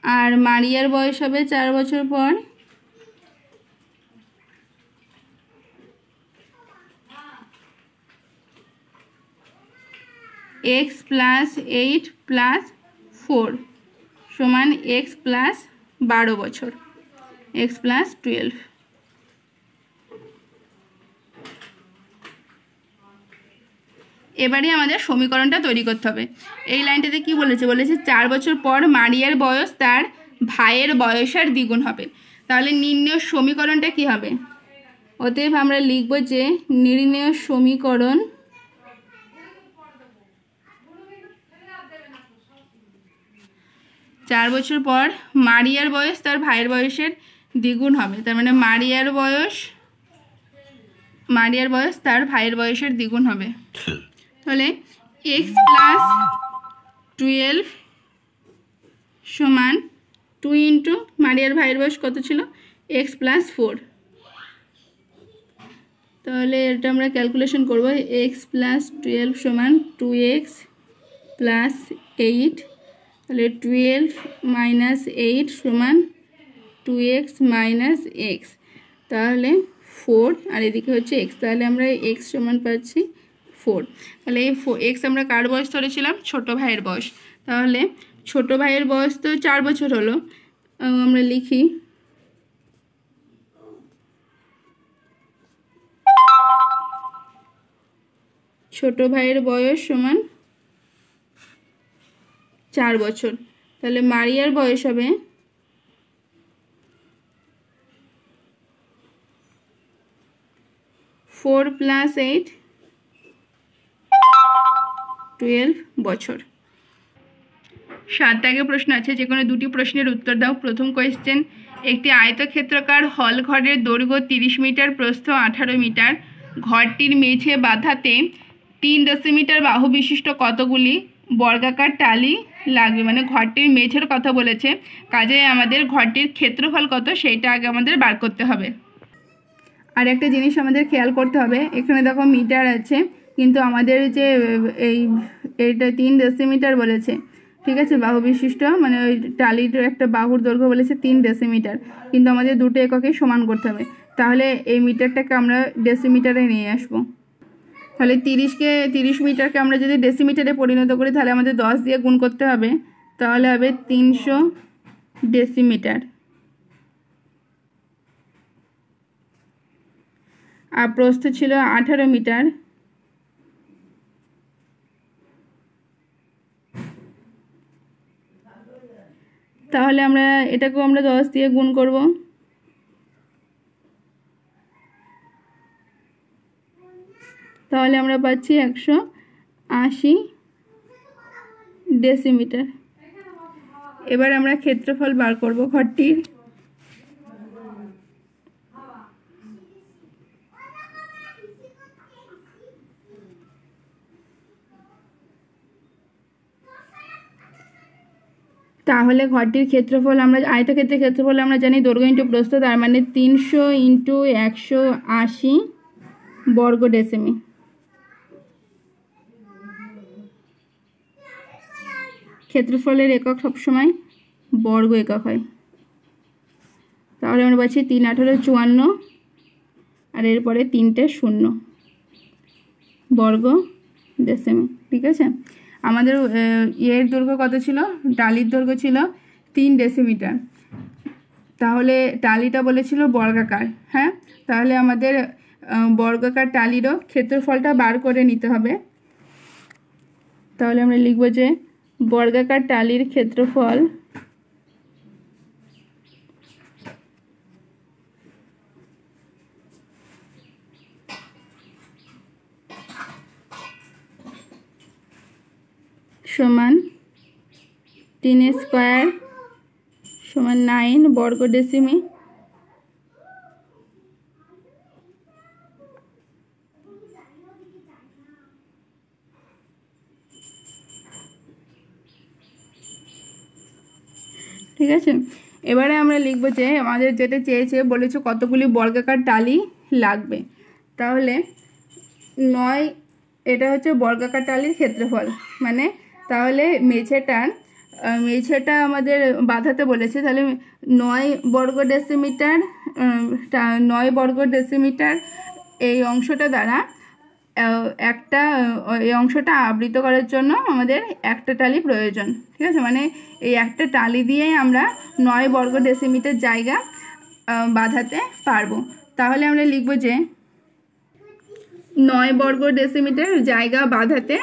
আর মারিয়ার বয়স হবে 4 বছর পর x+8+4 সমান x+12 বছর, x+12। এবারে আমাদের সমীকরণটা তৈরি করতে হবে। এই লাইনটাতে কি বলেছে, বলেছে 4 বছর পর মারিয়ার বয়স তার ভাইয়ের বয়সের দ্বিগুণ হবে। তাহলে নির্ণয় সমীকরণটা কি হবে, অতএব আমরা লিখব যে নির্ণয় সমীকরণ চার বছর পর মারিয়ার বয়স তার ভাইয়ের বয়সের দ্বিগুণ হবে। তার মানে মারিয়ার বয়স তার ভাইয়ের বয়সের দ্বিগুণ হবে। তাহলে x+12 সমান 2 ইন্টু মারিয়ার ভাইয়ের বয়স কত ছিল x+4। তাহলে এটা আমরা ক্যালকুলেশন করব, x+12 সমান 2x+8, তাহলে 12 - 8 সমান 2x - x, তাহলে 4, আর এদিকে হচ্ছে x, তাহলে আমরা x সমান পাচ্ছি 4। তাহলে এই x আমরা কার বয়স ধরেছিলাম, ছোট ভাইয়ের বয়স। তাহলে ছোট ভাইয়ের বয়স তো 4 বছর হলো, আমরা লিখি ছোট ভাইয়ের বয়স সমান 4 বছর। তাহলে মারিয়ার বয়স হবে 4 + 8 12 বছর। 7 দাগের প্রশ্ন আছে, যে কোনো দুটি প্রশ্নের উত্তর দাও। প্রথম কোয়েশ্চেন, একটি আয়তক্ষেত্রাকার হল ঘরের দৈর্ঘ্য 30 মিটার, প্রস্থ 18 মিটার। ঘরটির মেঝে বাঁধাতে 3 ডেসিমিটার বাহু বিশিষ্ট কতগুলি বর্গাকার টালি লাগবে। মানে ঘরটির মেঝের কথা বলেছে, কাজে আমাদের ঘরটির ক্ষেত্রফল কত সেইটা আগে আমাদের বার করতে হবে। আর একটা জিনিস আমাদের খেয়াল করতে হবে, এখানে দেখো মিটার আছে, কিন্তু আমাদের যে এইটা 3 ডেসিমিটার বলেছে, ঠিক আছে, বাহু বিশিষ্ট, মানে ওই টালির একটা বাহুর দৈর্ঘ্য বলেছে 3 ডেসিমিটার, কিন্তু আমাদের দুটো এককে সমান করতে হবে। তাহলে এই মিটারটাকে আমরা ডেসিমিটারে নিয়ে আসবো। তাহলে 30 মিটারকে আমরা যদি ডেসিমিটারে পরিণত করি তাহলে আমাদের 10 দিয়ে গুণ করতে হবে, তাহলে হবে 300 ডেসিমিটার। আর প্রস্থ ছিল 18 মিটার, তাহলে আমরা এটাকেও আমরা 10 দিয়ে গুণ করব, তাহলে আমরা পাচ্ছি 180 ডেসিমিটার। এবার আমরা ক্ষেত্রফল বার করব ঘরটির। তাহলে ঘরটির ক্ষেত্রফল আমরা আয়তক্ষেত্রের ক্ষেত্রফল আমরা জানি দৈর্ঘ্য ইন্টু প্রস্থ, তার মানে 300 × 180 বর্গ ডেসিমি। ক্ষেত্রফলের একক সবসময় বর্গ একক হয়। তাহলে আমরা পাচ্ছি 3 18 54 আর এরপরে 3টে 0 বর্গ ডেসিমি। ঠিক আছে, আমাদের এর দৈর্ঘ্য কত ছিল, টালির দৈর্ঘ্য ছিল 3 ডেসিমিটার। তাহলে টালিটা বলেছিল বর্গাকার। হ্যাঁ, তাহলে আমাদের বর্গাকার টালিরও ক্ষেত্রফলটা বার করে নিতে হবে। তাহলে আমরা লিখব যে বর্গাকার টালির ক্ষেত্রফল সমান 3 স্কয়ার সমান 9 বর্গ ডেসিমি। ঠিক আছে, এবারে আমরা লিখব যে আমাদের যেটা চেয়েছে বলেছে কতগুলি বর্গাকার টালি লাগবে। তাহলে 9, এটা হচ্ছে বর্গাকার টালির ক্ষেত্রফল, মানে তাহলে মেঝেটা আমাদের বাঁধাতে বলেছে। তাহলে 9 বর্গ ডেসিমিটার 9 বর্গ ডেসিমিটার এই অংশটা দ্বারা এই অংশটা আবৃত করার জন্য আমাদের একটা টালি প্রয়োজন। ঠিক আছে, মানে এই একটা টালি দিয়েই আমরা 9 বর্গ ডেসিমিটার জায়গা বাঁধাতে পারবো। তাহলে আমরা লিখব যে 9 বর্গ ডেসিমিটার জায়গা বাঁধাতে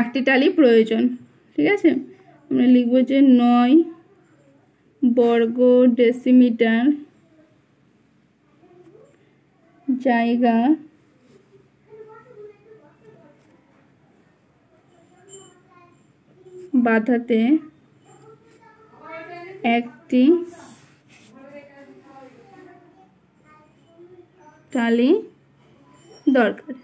একটি টালি প্রয়োজন। ঠিক আছে, আমরা লিখব যে 9 বর্গ ডেসিমিটার জায়গা বাঁধাতে একটি টালি দরকার।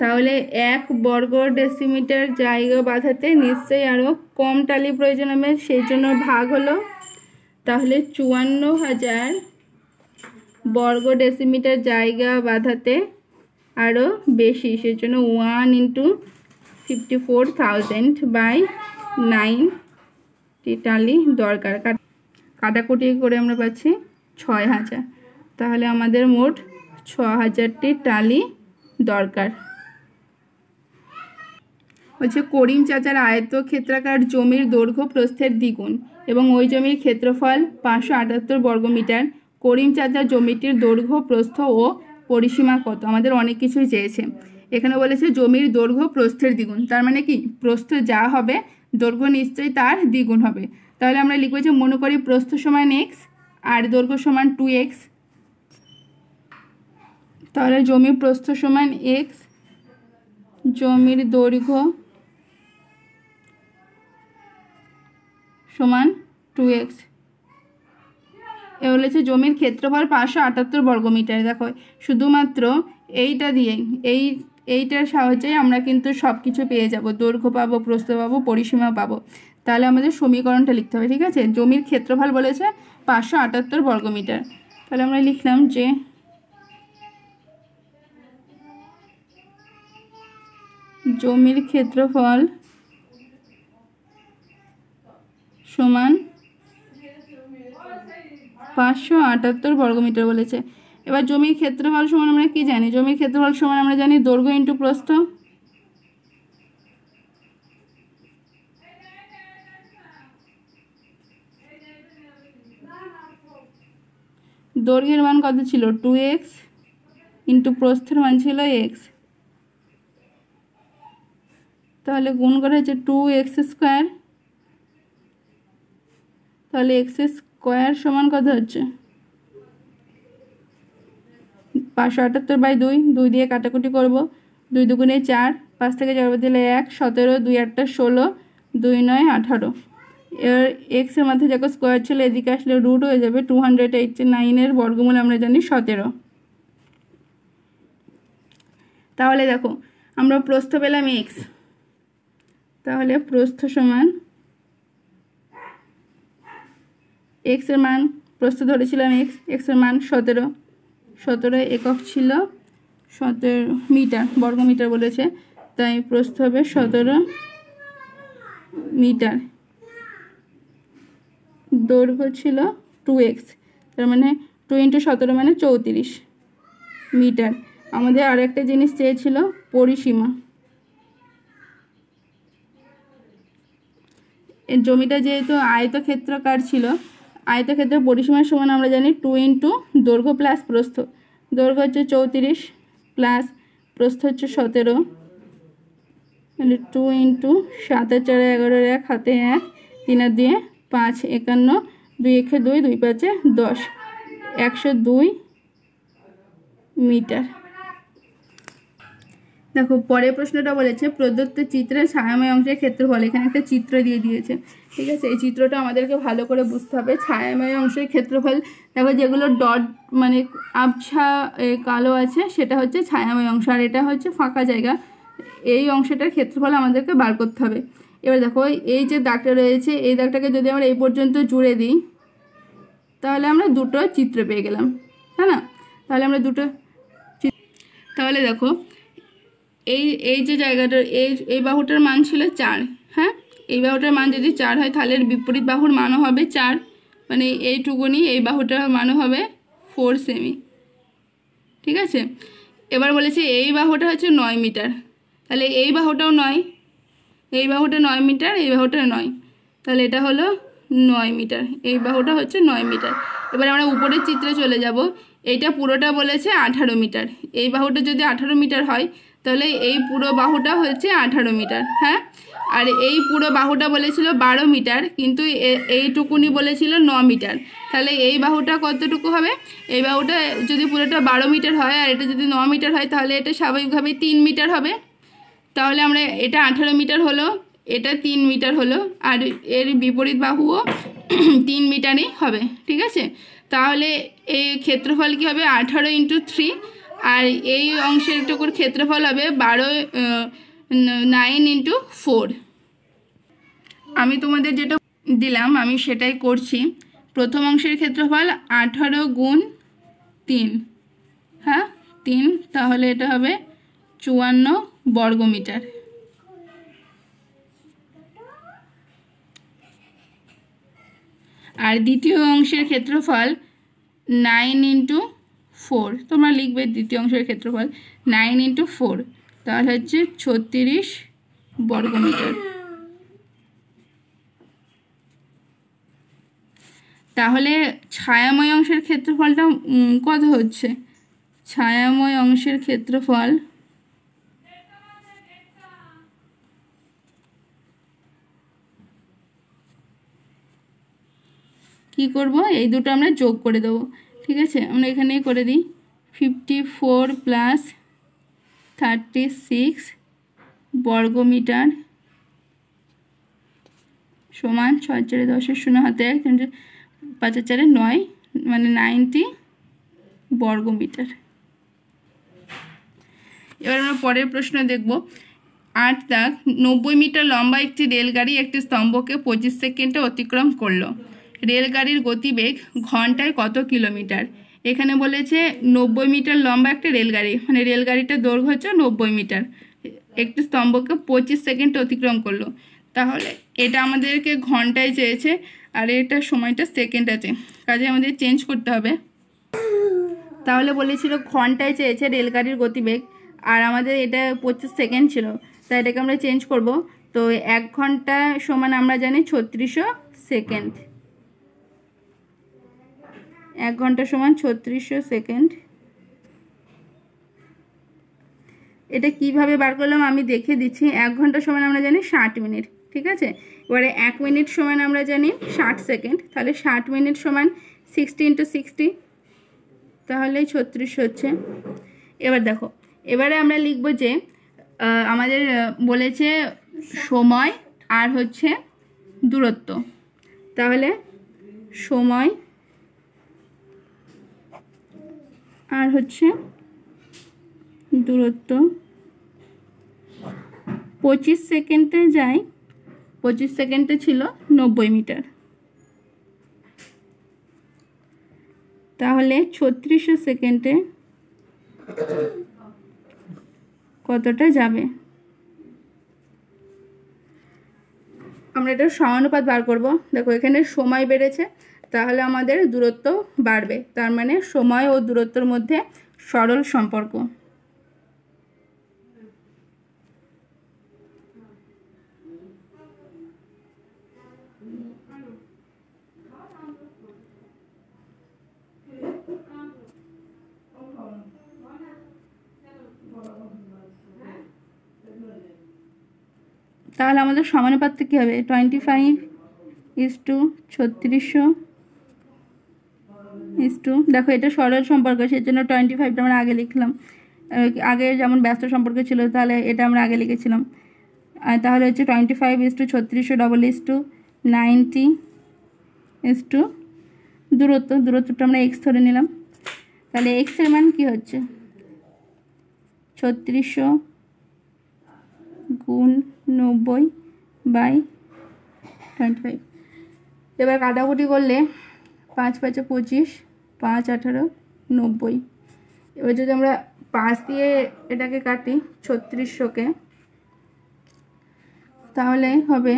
তাহলে 1 বর্গ ডেসিমিটার জায়গা বাঁধাতে নিশ্চয়ই আরও কম টালি প্রয়োজন হবে, সেই জন্য ভাগ হলো। তাহলে 54,000 বর্গ ডেসিমিটার জায়গা বাঁধাতে আরও বেশি, সেই জন্য 1 × 54,000/9 টালি দরকার। কাটাকুটি করে আমরা পাচ্ছি 6,000। তাহলে আমাদের মোট 6,000টি টালি দরকার। হচ্ছে করিম চাচার আয়তক্ষেত্রাকার জমির দৈর্ঘ্য প্রস্থের দ্বিগুণ এবং ওই জমির ক্ষেত্রফল 578 বর্গমিটার। করিম চাচার জমিটির দৈর্ঘ্য প্রস্থ ও পরিসীমা কত? আমাদের অনেক কিছুই চেয়েছে। এখানে বলেছে জমির দৈর্ঘ্য প্রস্থের দ্বিগুণ, তার মানে কি প্রস্থ যা হবে দৈর্ঘ্য নিশ্চয়ই তার দ্বিগুণ হবে। তাহলে আমরা লিখব যে মনে করি প্রস্থ সমান x আর দৈর্ঘ্য সমান 2x। তাহলে জমির প্রস্থ সমান x, জমির দৈর্ঘ্য সমান 2x। এ বলেছে জমির ক্ষেত্রফল 578 বর্গমিটার। দেখো শুধুমাত্র এইটা দিয়ে এইটার সাহায্যে আমরা কিন্তু সব কিছু পেয়ে যাব, দৈর্ঘ্য পাবো, প্রস্থ পাবো, পরিসীমা পাবো। তাহলে আমাদের সমীকরণটা লিখতে হবে। ঠিক আছে, জমির ক্ষেত্রফল বলেছে 578 বর্গমিটার। তাহলে আমরা লিখলাম যে জমির ক্ষেত্রফল সমান 578 বর্গমিটার বলেছে। এবার জমির ক্ষেত্রফল সমান আমরা কি জানি? জমির ক্ষেত্রফল সমান আমরা জানি দৈর্ঘ্য ইন্টু প্রস্থ। দৈর্ঘ্যের মান কত ছিল? 2x ইন্টু প্রস্থের মান ছিল x। তাহলে গুণ করা হচ্ছে 2x স্কোয়ার। তাহলে x স্কোয়ার সমান কত হচ্ছে? 578/2, 2 দিয়ে কাটাকুটি করব। 2 দুগুণে 4, 5 থেকে 4 দিলে 1, 17, 2 8 16, 2 9 18। এবার এক্স এর মাথায় যখন স্কোয়ার ছিল এদিকে আসলে রুট হয়ে যাবে। 289 বর্গমূল আমরা জানি 17। তাহলে দেখো আমরা প্রস্থ পেলাম এক্স, তাহলে প্রস্থ সমান এক্স এর মান, প্রস্থ ধরেছিলাম এক্স এর মান 17 একক ছিল 17 মিটার, বর্গমিটার বলেছে, তাই প্রস্থ হবে 17 মিটার। দৈর্ঘ্য ছিল 2x, তার মানে 2 × 17 মানে 34 মিটার। আমাদের আর একটা জিনিস চেয়েছিল পরিসীমা। এর জমিটা যেহেতু আয়তক্ষেত্রাকার ছিল, আয়তক্ষেত্রের পরিসীমার সমান আমরা জানি 2 × দৈর্ঘ্য প্লাস প্রস্থ। দৈর্ঘ্য হচ্ছে 34 প্লাস প্রস্থ হচ্ছে 17, মানে 2 × 7 × 4 11 1 হাতে 1 3 আর 2 5 51 2 1 2 2 5 10 102 মিটার। দেখো পরের প্রশ্নটা বলেছে প্রদত্ত চিত্রের ছায়াময় অংশের ক্ষেত্রফল। এখানে একটা চিত্র দিয়ে দিয়েছে, ঠিক আছে। এই চিত্রটা আমাদেরকে ভালো করে বুঝতে হবে। ছায়াময় অংশের ক্ষেত্রফল, দেখো যেগুলো ডট মানে আবছা কালো আছে সেটা হচ্ছে ছায়াময় অংশ, আর এটা হচ্ছে ফাঁকা জায়গা। এই অংশটার ক্ষেত্রফল আমাদেরকে বার করতে হবে। এবার দেখো এই যে দাগটা রয়েছে, এই দাগটাকে যদি আমরা এই পর্যন্ত জুড়ে দিই তাহলে আমরা দুটো চিত্র পেয়ে গেলাম, তাই না? তাহলে আমরা দুটো, তাহলে দেখো এই যে জায়গাটার এই বাহুটার মান ছিল 4, হ্যাঁ। এই বাহুটার মান যদি 4 হয় তাহলে বিপরীত বাহুর মানও হবে 4, মানে এইটুকুনি এই বাহুটার মানও হবে 4 সেমি, ঠিক আছে। এবার বলেছে এই বাহুটা হচ্ছে 9 মিটার, তাহলে এই বাহুটাও 9, এই বাহুটা 9 মিটার, এই বাহুটা 9, তাহলে এটা হলো 9 মিটার, এই বাহুটা হচ্ছে 9 মিটার। এবার আমরা উপরের চিত্রে চলে যাব। এইটা পুরোটা বলেছে 18 মিটার। এই বাহুটা যদি 18 মিটার হয় তাহলে এই পুরো বাহুটা হচ্ছে 18 মিটার, হ্যাঁ। আর এই পুরো বাহুটা বলেছিল 12 মিটার, কিন্তু এইটুকুনি বলেছিল 9 মিটার। তাহলে এই বাহুটা কতটুকু হবে? এই বাহুটা যদি পুরোটা 12 মিটার হয় আর এটা যদি 9 মিটার হয় তাহলে এটা স্বাভাবিকভাবেই 3 মিটার হবে। তাহলে আমরা এটা 18 মিটার হলো, এটা 3 মিটার হলো, আর এর বিপরীত বাহুও 3 মিটারই হবে, ঠিক আছে। তাহলে এই ক্ষেত্রফল কী হবে? 18 × 3, আর এই অংশেরটুকুর ক্ষেত্রফল হবে 9 × 4। আমি তোমাদের যেটা দিলাম আমি সেটাই করছি। প্রথম অংশের ক্ষেত্রফল 18 × 3, হ্যাঁ 3, তাহলে এটা হবে 54 বর্গমিটার। আর দ্বিতীয় অংশের ক্ষেত্রফল 9 × 4, তোমরা লিখবে দ্বিতীয় অংশের ক্ষেত্রফল 9 × 4, তাহলে হচ্ছে 36 বর্গমিটার। তাহলে ছায়াময় অংশের ক্ষেত্রফলটা কত হচ্ছে? ছায়াময় অংশের ক্ষেত্রফল কি করব? এই দুটো আমরা যোগ করে দেবো, ঠিক আছে। আমরা এখানেই করে দিই 54 + 36 বর্গমিটার সমান 6 × 4 10 0 হাতে 1 5 × 4 9, মানে 90 বর্গমিটার। এবার আমরা পরের প্রশ্ন দেখব। 8 দাগ, 90 মিটার লম্বা একটি রেলগাড়ি একটি স্তম্ভকে 25 সেকেন্ডে অতিক্রম করলো। রেলগাড়ির গতিবেগ ঘন্টায় কত কিলোমিটার? এখানে বলেছে 90 মিটার লম্বা একটা রেলগাড়ি, মানে রেলগাড়িটার দৈর্ঘ্য হচ্ছে 90 মিটার, একটি স্তম্ভকে 25 সেকেন্ডে অতিক্রম করলো। তাহলে এটা আমাদেরকে ঘন্টায় চেয়েছে আর এটা সময়টা সেকেন্ড আছে, কাজে আমাদের চেঞ্জ করতে হবে। তাহলে বলেছিল ঘন্টায় চেয়েছে রেলগাড়ির গতিবেগ, আর আমাদের এটা 25 সেকেন্ড ছিল, তাই এটাকে আমরা চেঞ্জ করব। তো 1 ঘন্টা সমান আমরা জানি 3600 সেকেন্ড, 1 ঘন্টা সমান 3600 সেকেন্ড। এটা কিভাবে বার করলাম আমি দেখে দিচ্ছি। 1 ঘন্টা সমান আমরা জানি 60 মিনিট, ঠিক আছে। এবারে 1 মিনিট সমান আমরা জানি 60 সেকেন্ড, তাহলে 60 মিনিট সমান 60 × 60, তাহলে 3600 হচ্ছে। এবার দেখো, এবারে আমরা লিখব যে আমাদের বলেছে সময় আর হচ্ছে দূরত্ব, তাহলে সময় আর হচ্ছে দূরত্ব 25 সেকেন্ডে যাই, 25 সেকেন্ডে ছিল 90 মিটার, তাহলে 3600 সেকেন্ডে কতটা যাবে? আমরা এটা সমানুপাত বার করব। দেখো এখানে সময় বেড়েছে, তাহলে আমাদের দূরত্ব বাড়বে। তার মানে সময় ও দূরত্বের মধ্যে সরল সম্পর্ক। তাহলে আমাদের সমানুপাত্র কী হবে? 25:3600 দেখো এটা সরল সম্পর্ক, সেজন্য 25টা আমরা আগে লিখলাম। আগে যেমন ব্যস্ত সম্পর্ক ছিল তাহলে এটা আমরা আগে লিখেছিলাম। আর তাহলে হচ্ছে 25:3600 দূরত্বটা আমরা এক্স ধরে নিলাম। তাহলে এক্সের মান কী হচ্ছে? 3600 গুণ 90/25। এবার কাটাকুটি করলে 5 5 25, 5 18 90। এবার যদি আমরা 5 দিয়ে এটাকে কাটি 3600কে, তাহলে হবে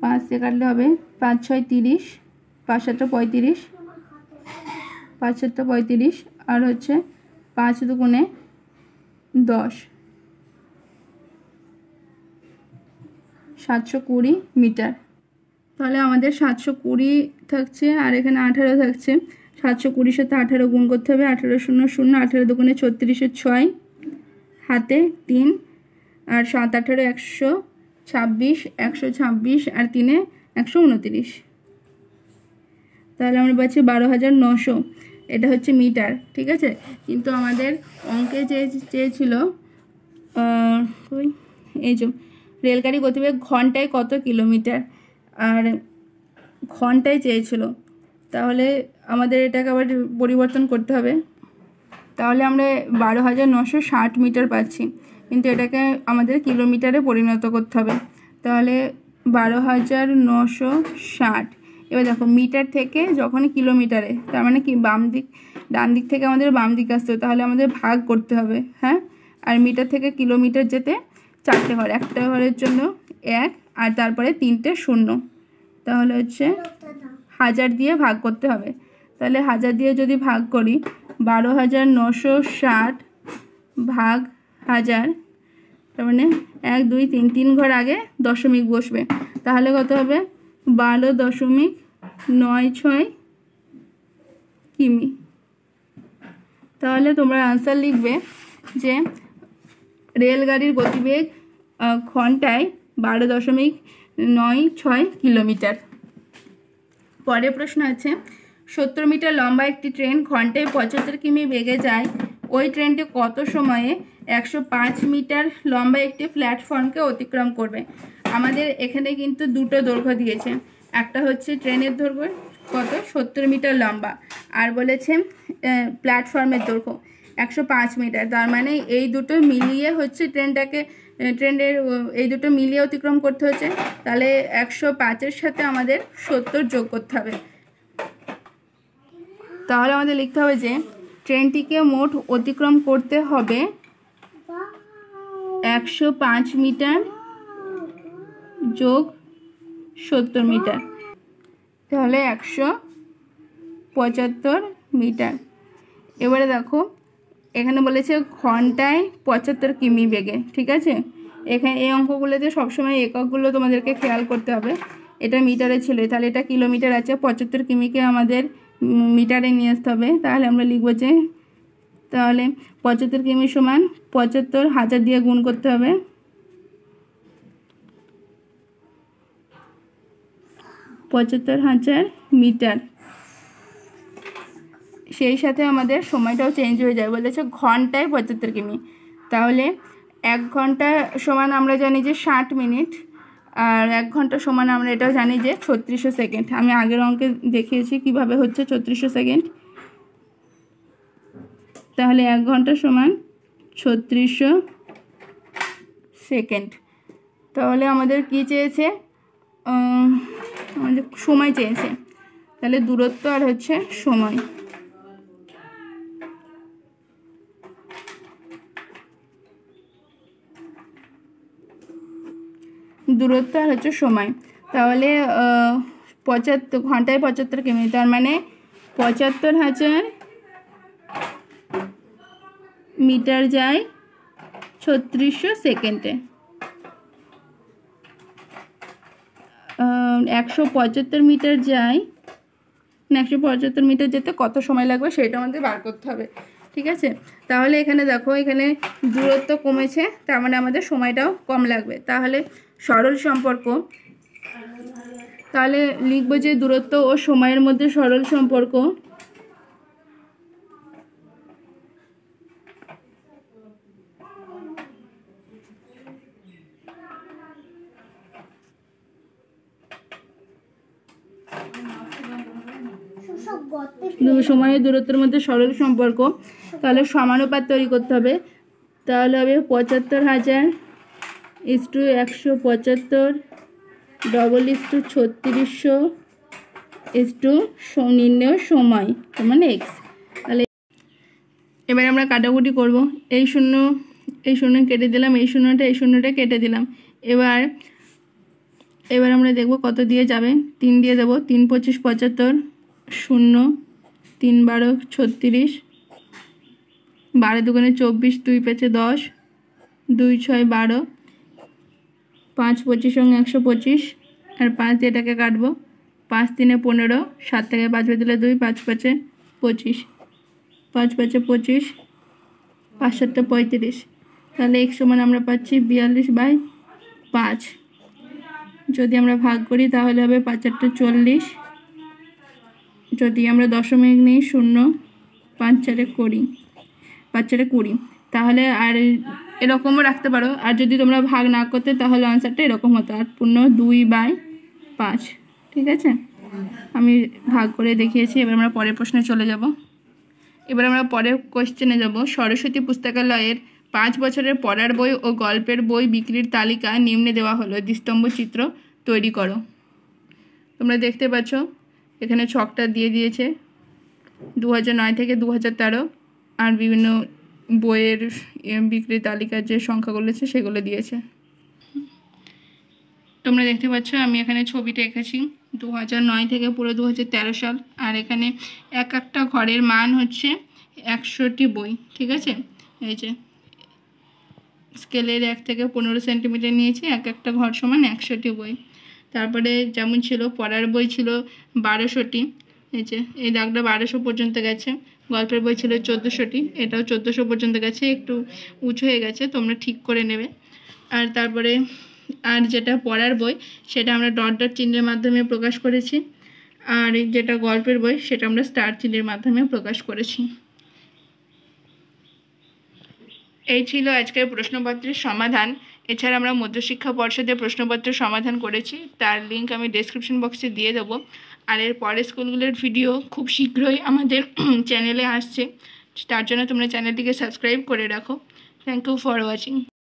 5 দিয়ে কাটলে হবে 5 6 30, 5 7 35, 5 7 35, আর হচ্ছে 5 দুগুণে 10, 720 মিটার। তাহলে আমাদের 720 থাকছে আর এখানে 18 থাকছে। 720 সাথে 18 গুণ করতে হবে। 18 0 0, 18 দুগুণে 36, 6 হাতে 3, আর 7 18 126, 126 আর 3 129। তাহলে আমরা পাচ্ছি 12,900। এটা হচ্ছে মিটার, ঠিক আছে। কিন্তু আমাদের অঙ্কে চেয়েছিল এই যে রেলগাড়ি গতিবেগ ঘন্টায় কত কিলোমিটার, আর ঘন্টায় চেয়েছিল। তাহলে আমাদের এটাকে আবার পরিবর্তন করতে হবে। তাহলে আমরা 12,960 মিটার পাচ্ছি, কিন্তু এটাকে আমাদের কিলোমিটারে পরিণত করতে হবে। তাহলে 12,960। এবার দেখো মিটার থেকে যখনই কিলোমিটারে, তার মানে কি ডান দিক থেকে আমাদের বাম দিক আসতে হবে, তাহলে আমাদের ভাগ করতে হবে। হ্যাঁ, আর মিটার থেকে কিলোমিটার যেতে 4টে ঘর, একটা ঘরের জন্য 1 আর তারপরে 3টে 0। তাহলে হচ্ছে 1000 দিয়ে ভাগ করতে হবে। তাহলে 1000 দিয়ে যদি ভাগ করি, 12,960 ভাগ 1000, তার মানে 1 2 3, 3 ঘর আগে দশমিক বসবে। তাহলে কত হবে? 12.96 কিমি। তাহলে তোমরা আনসার লিখবে যে রেলগাড়ির গতিবেগ ঘন্টায় 12.96 কিলোমিটার। পরের প্রশ্ন আছে, 70 মিটার লম্বা একটি ট্রেন ঘন্টায় 75 কিমি বেগে যায়। ওই ট্রেনটি কত সময়ে 105 মিটার লম্বা একটি প্ল্যাটফর্মকে অতিক্রম করবে? আমাদের এখানে কিন্তু দুটো দৈর্ঘ্য দিয়েছে। একটা হচ্ছে ট্রেনের দৈর্ঘ্য কত, 70 মিটার লম্বা, আর বলেছে প্ল্যাটফর্মের দৈর্ঘ্য 105 মিটার। তার মানে এই দুটো মিলিয়ে হচ্ছে ট্রেনের এই দুটো মিলিয়ে অতিক্রম করতে হচ্ছে। তাহলে 105-এর সাথে আমাদের 70 যোগ করতে হবে। তাহলে আমাদের লিখতে হবে যে ট্রেনটিকে মোট অতিক্রম করতে হবে 105 মিটার যোগ 70 মিটার, তাহলে 175 মিটার। এবারে দেখো এখানে বলেছে ঘন্টায় 75 কিমি বেগে, ঠিক আছে। এখানে এই অঙ্কগুলোতে সবসময় এককগুলো তোমাদেরকে খেয়াল করতে হবে। এটা মিটারে ছিল, তাহলে এটা কিলোমিটার আছে। 75 কিমিকে আমাদের মিটারে নিয়ে আসতে হবে। তাহলে আমরা লিখব যে, তাহলে 75 কিমি সমান 75 1000 দিয়ে গুণ করতে হবে। 75,000 মিটার। সেই সাথে আমাদের সময়টাও চেঞ্জ হয়ে যায়, বলেছে ঘন্টায় 75 কিমি। তাহলে 1 ঘন্টা সমান আমরা জানি যে 60 মিনিট, আর 1 ঘন্টা সমান আমরা এটাও জানি যে 3600 সেকেন্ড। আমি আগের অঙ্কে দেখিয়েছি কিভাবে হচ্ছে 3600 সেকেন্ড। তাহলে 1 ঘন্টা সমান 3600 সেকেন্ড। তাহলে আমাদের কি চেয়েছে? আমাদের সময় চেয়েছে। তাহলে দূরত্ব আর হচ্ছে সময়, দূরত্ব আর হচ্ছে সময়। তাহলে ঘন্টায় 75 কিমি, তার মানে 75,000 মিটার যায় 3600 সেকেন্ডে। 175 মিটার যায়, 175 মিটার যেতে কত সময় লাগবে সেটা আমাদের বার করতে হবে। ঠিক আছে, তাহলে এখানে দেখো, এখানে দূরত্ব কমেছে, তার মানে আমাদের সময়টাও কম লাগবে। তাহলে সরল সম্পর্ক, তাহলে লিখবো যে দূরত্ব ও সময়ের মধ্যে সরল সম্পর্ক সময়ের দূরত্বের মধ্যে সরল সম্পর্ক, তাহলে সমানুপাত তৈরি করতে হবে। তাহলে হবে 75,000 ইস্টু 175 ডবল ইস্টু 3600 ইস্টু নির্ণয় সময় মানে এক্স। তাহলে এবার আমরা কাটাকুটি করব। এই শূন্য কেটে দিলাম, এই শূন্যটা কেটে দিলাম। এবার আমরা দেখব কত দিয়ে যাবে। 3 দিয়ে দেবো, 3 25 75, 0 3 12 36, 12 দুগুণে 24, 2 5 10, 2 6 12, 5 25 সঙ্গে 125, আর 5 দিয়ে এটাকে কাটবো। 5 3 15, 7 থেকে 5 বের দিলে 2, 5 5 25, 5 5 25, 5 7 35। তাহলে x সমান আমরা পাচ্ছি 42/5। যদি আমরা ভাগ করি তাহলে হবে 5 4 40, যদি আমরা দশমিক নিই 0, 5 4 20, 5 4 20। তাহলে আর এরকমও রাখতে পারো, আর যদি তোমরা ভাগ না করতে তাহলে আনসারটা এরকম হতো 8×2/5। ঠিক আছে, আমি ভাগ করে দেখিয়েছি। এবার আমরা পরের প্রশ্নে চলে যাব। এবার আমরা পরের কোশ্চেনে যাব। সরস্বতী পুস্তকালয়ের 5 বছরের পড়ার বই ও গল্পের বই বিক্রির তালিকা নিম্নে দেওয়া হলো, দ্বিস্তম্ভ চিত্র তৈরি করো। তোমরা দেখতে পাচ্ছ এখানে ছকটা দিয়ে দিয়েছে 2009 থেকে 2013, আর বিভিন্ন বইয়ের বিক্রির তালিকার যে সংখ্যাগুলো আছে সেগুলো দিয়েছে। তোমরা দেখতে পাচ্ছ আমি এখানে ছবিটা এঁকেছি 2009 থেকে পুরো 2013 সাল, আর এখানে এক একটা ঘরের মান হচ্ছে 100টি বই। ঠিক আছে, এই যে স্কেলের 1 থেকে 15 সেন্টিমিটার নিয়েছি, এক একটা ঘর সমান 100টি বই। তারপরে যেমন ছিল পড়ার বই ছিল 1200টি, এই যে এই দাগটা 1200 পর্যন্ত গেছে। গল্পের বই ছিল 1400টি, এটাও 1400 পর্যন্ত গেছে, একটু উঁচু হয়ে গেছে, তোমরা ঠিক করে নেবে। আর তারপরে আর যেটা পড়ার বই সেটা আমরা ডট ডট চিহ্নের মাধ্যমে প্রকাশ করেছি, আর যেটা গল্পের বই সেটা আমরা স্টার চিহ্নের মাধ্যমে প্রকাশ করেছি। এই ছিল আজকের প্রশ্নপত্রের সমাধান। এছাড়া আমরা মধ্যশিক্ষা পর্ষদের প্রশ্নপত্রের সমাধান করেছি, তার লিঙ্ক আমি ডেসক্রিপশন বক্সে দিয়ে দেবো। আর এর পরের স্কুলগুলোর ভিডিও খুব শীঘ্রই আমাদের চ্যানেলে আসছে, তার জন্য তোমরা চ্যানেলটিকে সাবস্ক্রাইব করে রাখো। Thank you for watching.